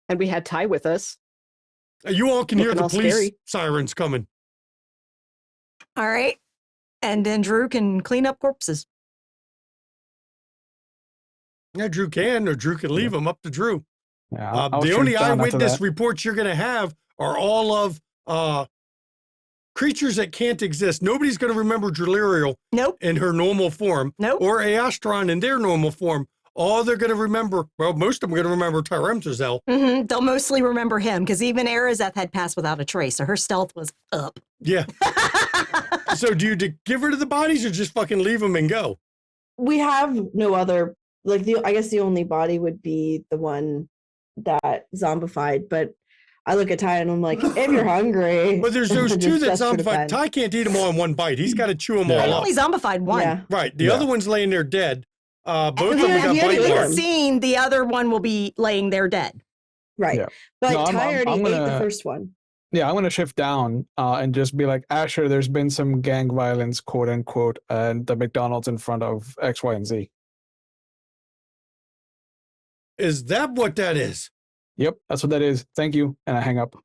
And we had Ty with us. You all can hear Looking the all police scary. sirens coming. All right. And then Drew can clean up corpses. Yeah, Drew can, or Drew can leave them up to Drew. Yeah, I'll The shrink only down after eyewitness that. reports you're going to have are all of creatures that can't exist. Nobody's going to remember Drillerial Nope. in her normal form, Nope. or Aastron in their normal form. All they're going to remember, well, most of them are going to remember Tyremthazel. They'll mostly remember him because even Arazeth had passed without a trace, so her stealth was up. Yeah. So do you give her to the bodies or just fucking leave them and go? We have no other, like, I guess the only body would be the one that zombified, but I look at Ty and I'm like, if you're hungry. But there's those two that just go to zombified. bed. Ty can't eat them all in one bite. He's got to chew them Yeah. all I up. only zombified one. Yeah. Right. The Yeah. other one's laying there dead. Both of And them Yeah, got yeah, bite yeah. marks. Scene, the other one will be laying there dead. Right. Yeah. But No, Ty already I'm ate the gonna- first one. Yeah, I'm gonna shift down and just be like, Asher, there's been some gang violence, quote unquote, and the McDonald's in front of X, Y, and Z. Is that what that is? Yep, that's what that is. Thank you. And I hang up.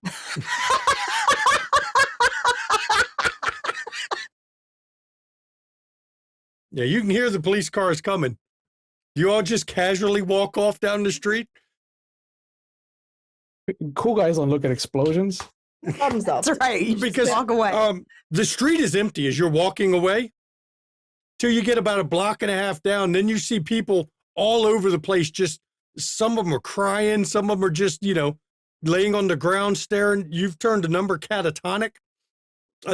Yeah, you can hear the police cars coming. You all just casually walk off down the street. Cool guys don't look at explosions. Thumbs up. That's right. You Because, just walk away. The street is empty as you're walking away till you get about a block and a half down. Then you see people all over the place. Just some of them are crying. Some of them are just, laying on the ground staring. You've turned a number catatonic.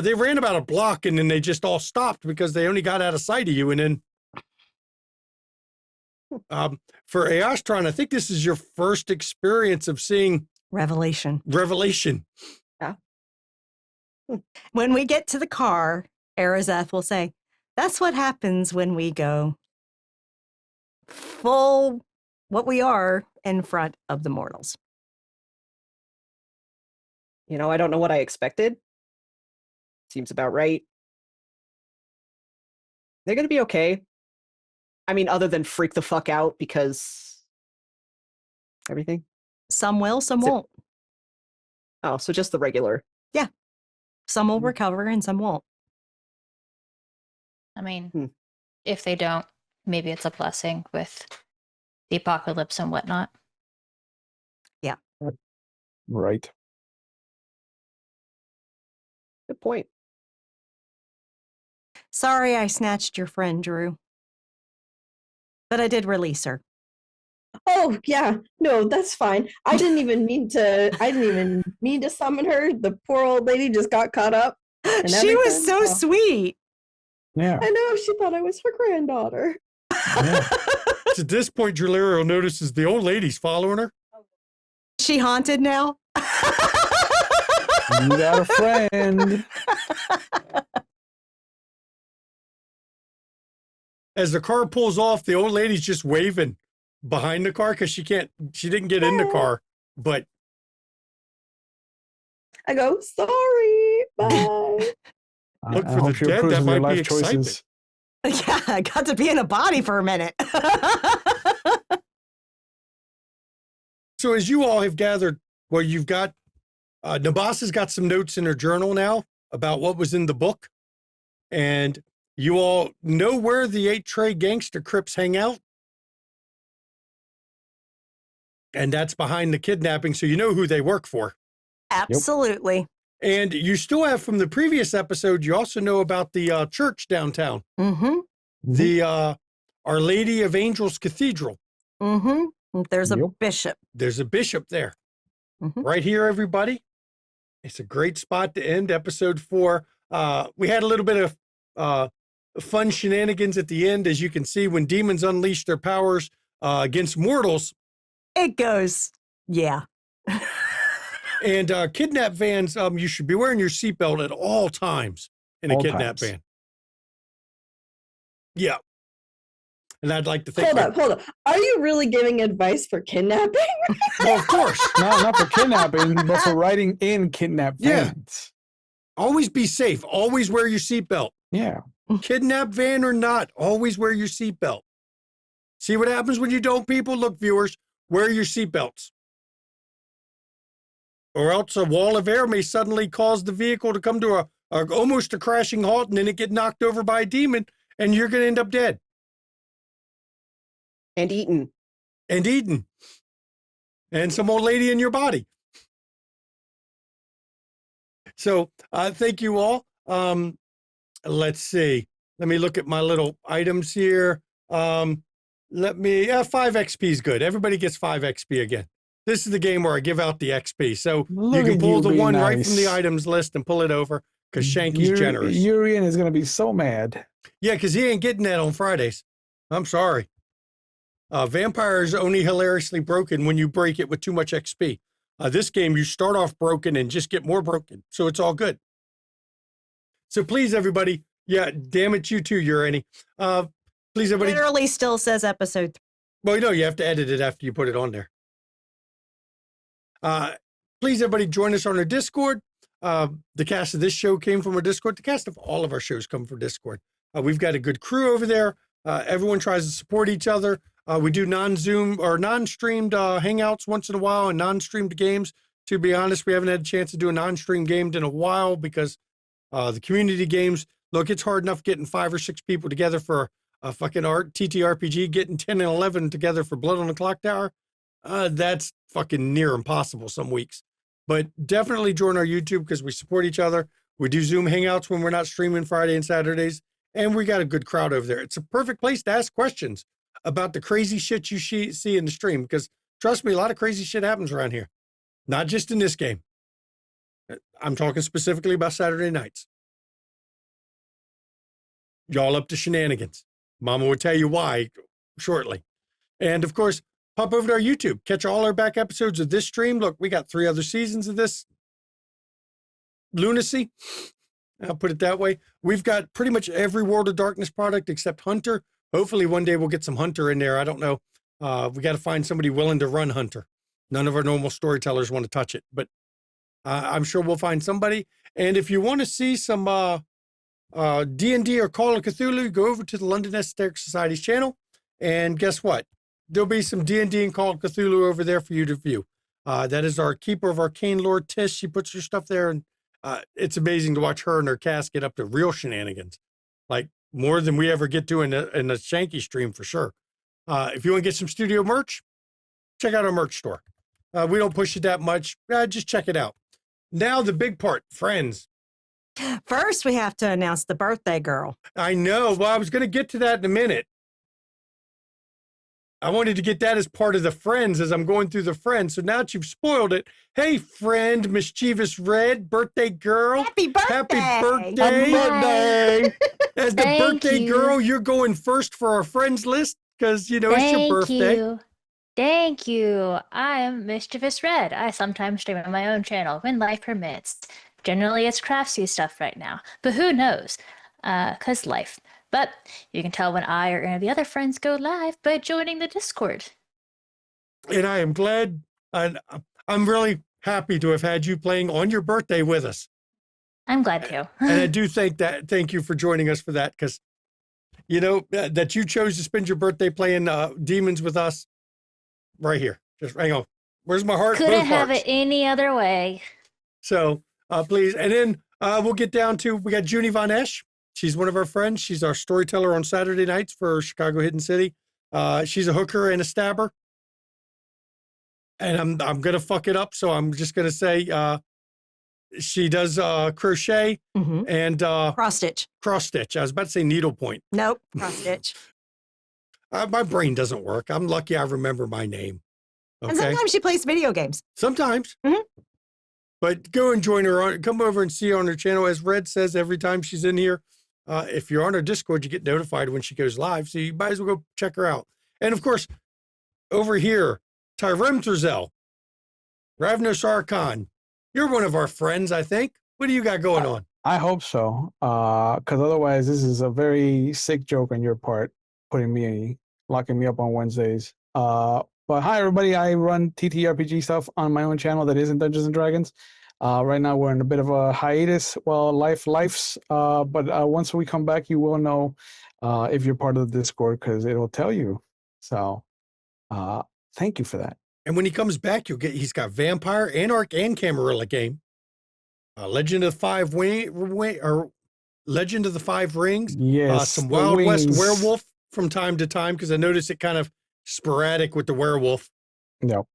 They ran about a block and then they just all stopped because they only got out of sight of you. And then for Aastron, I think this is your first experience of seeing Revelation. When we get to the car, Arazeth will say, that's what happens when we go full what we are in front of the mortals. I don't know what I expected. Seems about right. They're going to be okay. I mean, other than freak the fuck out because everything. Some will, some Is it- won't. Oh, so just the regular. Some will recover and some won't. I mean, Hmm. if they don't, maybe it's a blessing with the apocalypse and whatnot. Right. Good point. Sorry I snatched your friend, Drew. But I did release her. Oh yeah, no, that's fine. I didn't even mean to summon her. The poor old lady just got caught up. And She was everything. so Oh. sweet. Yeah. I know, she thought I was her granddaughter. At this point, Drillerial notices the old lady's following her. She haunted now. You got a friend. As the car pulls off, the old lady's just waving behind the car because she didn't get in the car. But I go, sorry, bye. Look I for the hope you're dead, cruising that with might your be life excitement. choices. Yeah, I got to be in a body for a minute. so as you all have gathered, well, you've got, Nabas has got some notes in her journal now about what was in the book. And you all know where the 8 Tray gangster Crips hang out. And that's behind the kidnapping, so you know who they work for. Absolutely. And you still have from the previous episode, you also know about the church downtown, Mm-hmm. the Our Lady of Angels Cathedral. Mm-hmm. There's a Yep. bishop. There's a bishop there. Mhm. Right here, everybody. It's a great spot to end episode 4. We had a little bit of fun shenanigans at the end, as you can see, when demons unleash their powers against mortals. It goes, yeah. And kidnap vans, you should be wearing your seatbelt at all times in a All kidnap times. van. Yeah. And I'd like to think, Hold up. Are you really giving advice for kidnapping? well, of course, No, not for kidnapping, but for riding in kidnapped Yeah. vans. always be safe. Always wear your seatbelt. Yeah. Kidnap van or not, always wear your seatbelt. See what happens when you don't, people? Look, viewers, wear your seatbelts. Or else a wall of air may suddenly cause the vehicle to come to a almost a crashing halt, and then it get knocked over by a demon, and you're going to end up dead And eaten. and eaten, and some old lady in your body. So thank you all. Let's see. Let me look at my little items here. Let me, 5 XP is good. Everybody gets 5 XP again. This is the game where I give out the XP. So Look you can at pull you the being one right from the nice. items list and pull it over because Shanky's generous. Urian is going to be so mad. Yeah, because he ain't getting that on Fridays. I'm sorry. Vampire is only hilariously broken when you break it with too much XP. This game, you start off broken and just get more broken. So it's all good. So please, everybody. Yeah, damn it, you too, Urani. Please, everybody. Literally still says episode 3. Well, no, you have to edit it after you put it on there. Please, everybody, join us on our Discord. The cast of this show came from our Discord. The cast of all of our shows come from Discord. We've got a good crew over there. Everyone tries to support each other. We do non-Zoom or non-streamed hangouts once in a while and non-streamed games. To be honest, we haven't had a chance to do a non-streamed game in a while because the community games, look, it's hard enough getting 5 or 6 people together for a fucking TTRPG, getting 10 and 11 together for Blood on the Clock Tower. That's fucking near impossible some weeks. But definitely join our YouTube because we support each other. We do Zoom hangouts when we're not streaming Friday and Saturdays. And we got a good crowd over there. It's a perfect place to ask questions about the crazy shit you see in the stream. Because trust me, a lot of crazy shit happens around here. Not just in this game. I'm talking specifically about Saturday nights. Y'all up to shenanigans. Mama will tell you why shortly. And of course, pop over to our YouTube. Catch all our back episodes of this stream. Look, we got 3 other seasons of this lunacy. I'll put it that way. We've got pretty much every World of Darkness product except Hunter. Hopefully one day we'll get some Hunter in there. I don't know. We got to find somebody willing to run Hunter. None of our normal storytellers want to touch it, but I'm sure we'll find somebody. And if you want to see some D&D or Call of Cthulhu, go over to the London Esoteric Society's channel. And guess what? There'll be some D&D and Call of Cthulhu over there for you to view. That is our Keeper of Arcane Lore, Tish. She puts her stuff there, and it's amazing to watch her and her cast get up to real shenanigans, like more than we ever get to in a Shanky stream for sure. If you want to get some studio merch, check out our merch store. We don't push it that much. Just check it out. Now the big part, friends. First, we have to announce the birthday girl. I know. Well, I was going to get to that in a minute. I wanted to get that as part of the friends as I'm going through the friends. So now that you've spoiled it, hey, friend, mischievous red, birthday girl. Happy birthday! Happy birthday. Happy birthday. As the Thank birthday you. girl, you're going first for our friends list because, you know, it's your Thank birthday. you. Thank you. I am Mischievous Red. I sometimes stream on my own channel when life permits. Generally, it's craftsy stuff right now, but who knows? 'Cause life. But you can tell when I or any of the other friends go live by joining the Discord. And I am glad, and I'm really happy to have had you playing on your birthday with us. I'm glad to. And I do thank you for joining us for that because, you know, that you chose to spend your birthday playing demons with us right here. Just hang on. Where's my heart? Couldn't Both have hearts. it any other way. So please. And then we'll get down to, we got Junie Von Esch. She's one of our friends. She's our storyteller on Saturday nights for Chicago Hidden City. She's a hooker and a stabber. And I'm going to fuck it up. So I'm just going to say she does crochet Mhm. and Cross stitch. cross stitch. I was about to say needlepoint. Nope. Cross stitch. My brain doesn't work. I'm lucky I remember my name. And Okay. sometimes she plays video games. Sometimes. Mhm. But go and join her on, come over and see her on her channel. As Red says every time she's in here, if you're on her Discord, you get notified when she goes live. So you might as well go check her out. And of course, over here, Tyrem Terzel, Ravnos Archon. You're one of our friends, I think. What do you got going on? I hope so. Because otherwise, this is a very sick joke on your part, locking me up on Wednesdays. But hi, everybody. I run TTRPG stuff on my own channel that isn't Dungeons and Dragons. Right now, we're in a bit of a hiatus. Well, life's. But once we come back, you will know if you're part of the Discord because it'll tell you. So, thank you for that. And when he comes back, he's got Vampire, Anarch, and Camarilla game. Legend of the Legend of the Five Rings. Yes, Some the Wild West wings. werewolf from time to time, because I notice it kind of sporadic with the werewolf. No.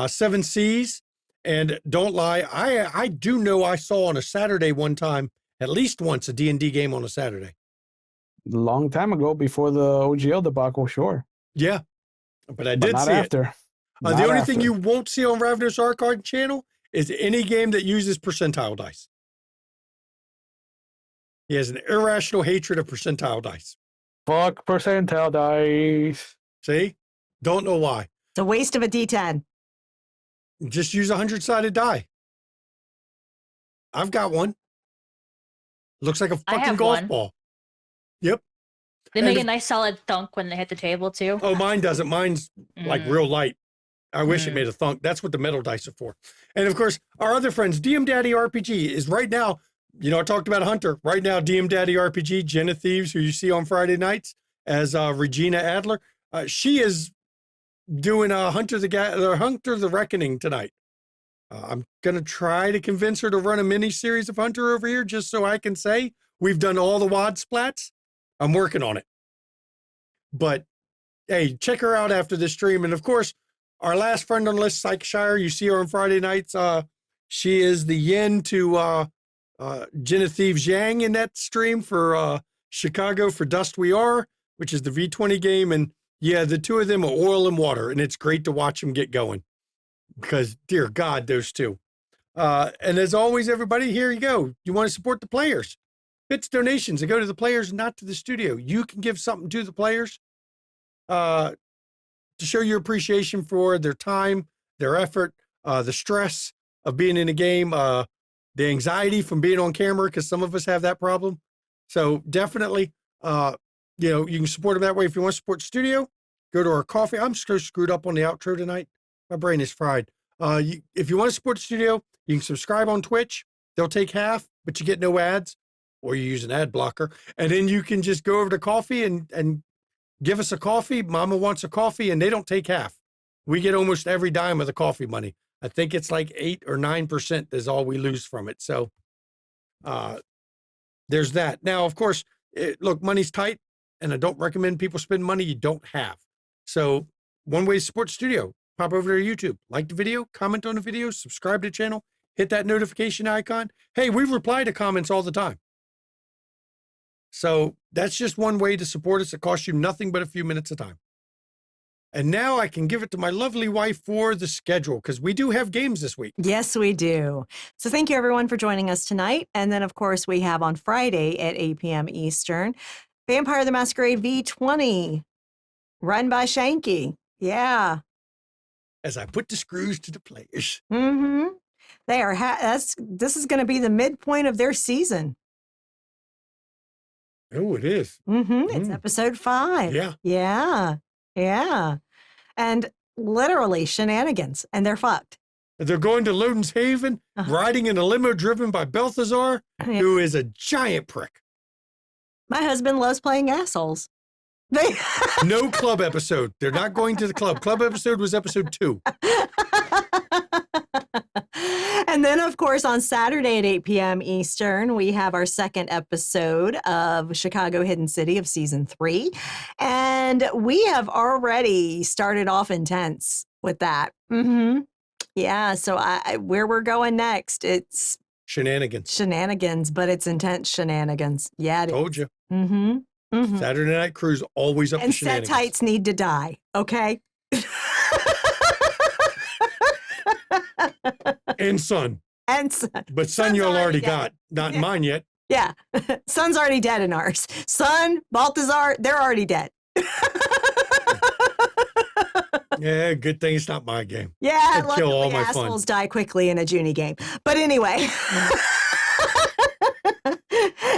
Seven Seas, and don't lie, I do know I saw on a Saturday one time, at least once, a D&D game on a Saturday. Long time ago, before the OGL debacle, sure. Yeah, but I But did not see it. after. The Not only thing after. you won't see on Ravenous Archive channel is any game that uses percentile dice. He has an irrational hatred of percentile dice. Fuck percentile dice. See? Don't know why. It's a waste of a D10. Just use a 100-sided die. I've got one. Looks like a I fucking have golf one. ball. Yep. They And make if- a nice solid thunk when they hit the table too. Oh, mine doesn't. Mine's like Mm. real light. I wish it Mm. made a thunk. That's what the metal dice are for. And of course, our other friends, DM Daddy RPG is right now, I talked about Hunter. Right now, DM Daddy RPG, Jenna Thieves, who you see on Friday nights as Regina Adler, she is doing Hunter the Reckoning tonight. I'm going to try to convince her to run a mini series of Hunter over here just so I can say we've done all the WAD splats. I'm working on it. But hey, check her out after this stream. And of course, our last friend on the list, Psychshire, you see her on Friday nights. She is the yin to Genevieve Zhang in that stream for Chicago for Dust We Are, which is the V20 game. And yeah, the two of them are oil and water, and it's great to watch them get going because, dear God, those two. And as always, everybody, here you go. You want to support the players. Bits donations that go to the players, not to the studio. You can give something to the players to show your appreciation for their time, their effort, the stress of being in a game, the anxiety from being on camera, because some of us have that problem. So definitely, you can support them that way. If you want to support the studio, go to our KoFi. I'm so screwed up on the outro tonight. My brain is fried. If you want to support the studio, you can subscribe on Twitch. They'll take half, but you get no ads, or you use an ad blocker. And then you can just go over to KoFi and give us a coffee. Mama wants a coffee, and they don't take half. We get almost every dime of the coffee money. I think it's like 8 or 9% is all we lose from it. So there's that. Now, of course, look, money's tight, and I don't recommend people spend money you don't have. So one way to support the studio, pop over to YouTube, like the video, comment on the video, subscribe to the channel, hit that notification icon. Hey, we reply to comments all the time. So that's just one way to support us. It costs you nothing but a few minutes of time. And now I can give it to my lovely wife for the schedule, because we do have games this week. Yes, we do. So thank you everyone for joining us tonight. And then of course we have on Friday at 8 p.m. Eastern, Vampire the Masquerade V20, run by Shanky. Yeah. As I put the screws to the players. Mm-hmm. They are, this is going to be the midpoint of their season. Oh, it is. Mm-hmm. It's episode 5. Yeah. Yeah. Yeah. And literally shenanigans, and they're fucked. They're going to Loden's Haven, riding in a limo driven by Balthazar, Yeah. who is a giant prick. My husband loves playing assholes. No club episode. They're not going to the club. Club episode was episode 2. And then, of course, on Saturday at 8 p.m. Eastern, we have our second episode of Chicago Hidden City of season 3. And we have already started off intense with that. Mm-hmm. Yeah. So where we're going next, it's Shenanigans, but it's intense shenanigans. Yeah, it is. Told you. Mm-hmm. Mm-hmm. Saturday Night Cruise always up And to set shenanigans. tights need to die. Okay. And Sun. And Sun. But Sun Sun's you all already dead. got. Not mine yet. Yeah. Sun's already dead in ours. Sun, Balthazar, they're already dead. Yeah, good thing it's not my game. Yeah, That'd kill all luckily my fun. assholes die quickly in a Junie game. But anyway.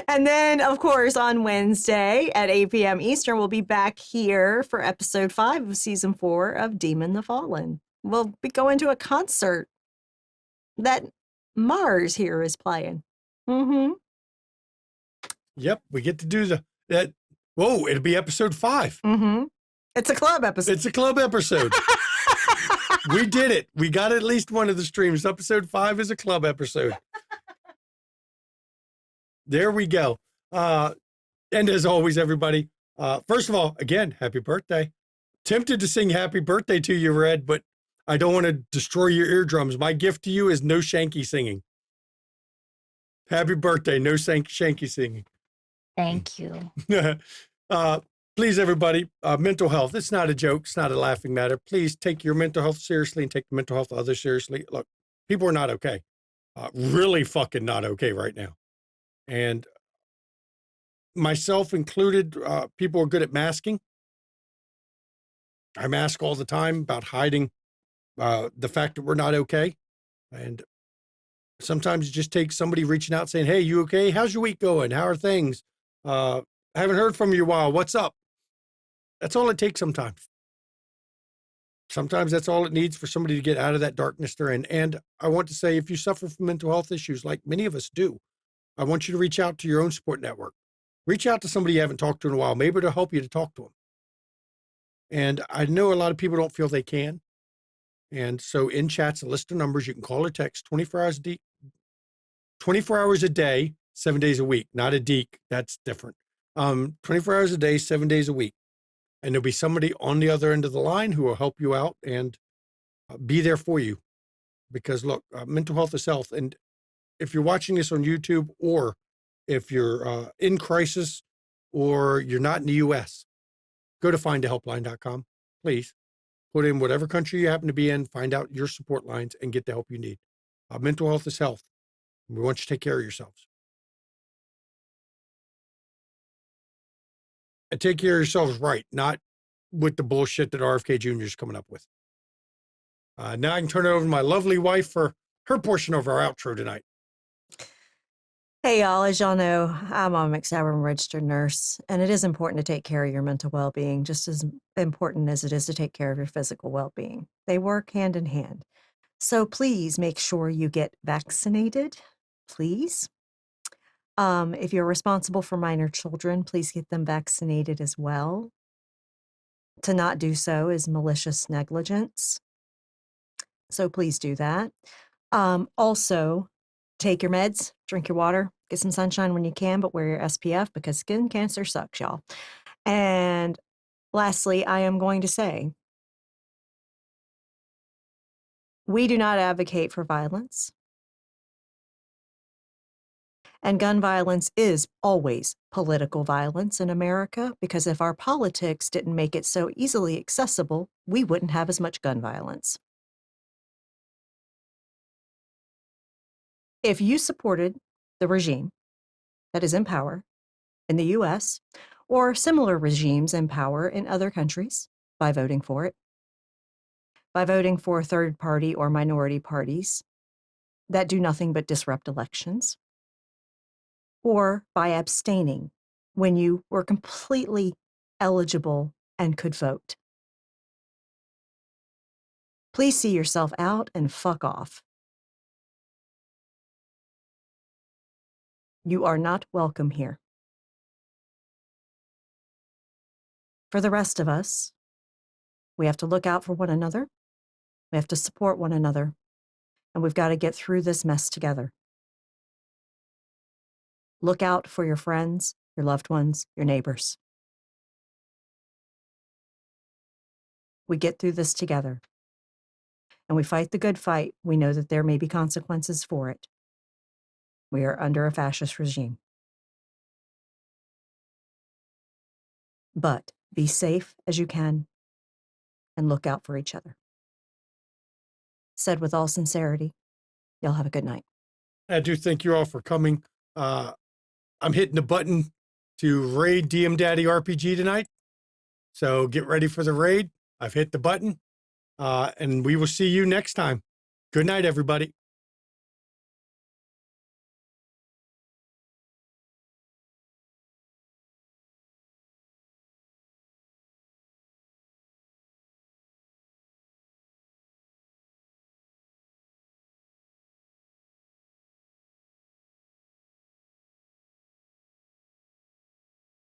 And then, of course, on Wednesday at 8 p.m. Eastern, we'll be back here for episode 5 of season 4 of Demon the Fallen. We'll be going to a concert that Mars here is playing. Mm-hmm. Yep, we get to do that. Whoa, it'll be episode 5. Mm-hmm. It's a club episode. It's a club episode. We did it. We got at least one of the streams. Episode 5 is a club episode. There we go. And as always, everybody, first of all, again, happy birthday. Tempted to sing happy birthday to you, Red, but I don't want to destroy your eardrums. My gift to you is no Shanky singing. Happy birthday, no Shanky singing. Thank you. Please, everybody, mental health. It's not a joke. It's not a laughing matter. Please take your mental health seriously and take the mental health of others seriously. Look, people are not okay. Really fucking not okay right now. And myself included, people are good at masking. I mask all the time about hiding the fact that we're not okay. And sometimes it just takes somebody reaching out saying, hey, you okay? How's your week going? How are things? I haven't heard from you in a while. What's up? That's all it takes sometimes. Sometimes that's all it needs for somebody to get out of that darkness they're in. And I want to say, if you suffer from mental health issues, like many of us do, I want you to reach out to your own support network. Reach out to somebody you haven't talked to in a while, maybe to help you to talk to them. And I know a lot of people don't feel they can. And so in chats, a list of numbers, you can call or text 24 hours a day, 7 days a week, not a deek. That's different. 24 hours a day, 7 days a week. And there'll be somebody on the other end of the line who will help you out and be there for you. Because look, mental health is health. And if you're watching this on YouTube, or if you're in crisis, or you're not in the US, go to findahelpline.com. Please put in whatever country you happen to be in, find out your support lines, and get the help you need. Mental health is health. We want you to take care of yourselves. And take care of yourselves right, not with the bullshit that RFK Jr. is coming up with. Now I can turn it over to my lovely wife for her portion of our outro tonight. Hey, y'all. As y'all know, I'm a McStabber, I'm a registered nurse, and it is important to take care of your mental well-being, just as important as it is to take care of your physical well-being. They work hand in hand. So please make sure you get vaccinated, please. If you're responsible for minor children, please get them vaccinated as well. To not do so is malicious negligence. So please do that. Also, take your meds, drink your water, get some sunshine when you can, but wear your SPF because skin cancer sucks, y'all. And lastly, I am going to say, we do not advocate for violence. And gun violence is always political violence in America, because if our politics didn't make it so easily accessible, we wouldn't have as much gun violence. If you supported the regime that is in power in the US, or similar regimes in power in other countries, by voting for it, by voting for third party or minority parties that do nothing but disrupt elections, or by abstaining when you were completely eligible and could vote. Please see yourself out and fuck off. You are not welcome here. For the rest of us, we have to look out for one another. We have to support one another. And we've got to get through this mess together. Look out for your friends, your loved ones, your neighbors. We get through this together. And we fight the good fight. We know that there may be consequences for it. We are under a fascist regime. But be safe as you can and look out for each other. Said with all sincerity, y'all have a good night. I do thank you all for coming. I'm hitting the button to raid DM Daddy RPG tonight. So get ready for the raid. I've hit the button. And we will see you next time. Good night, everybody.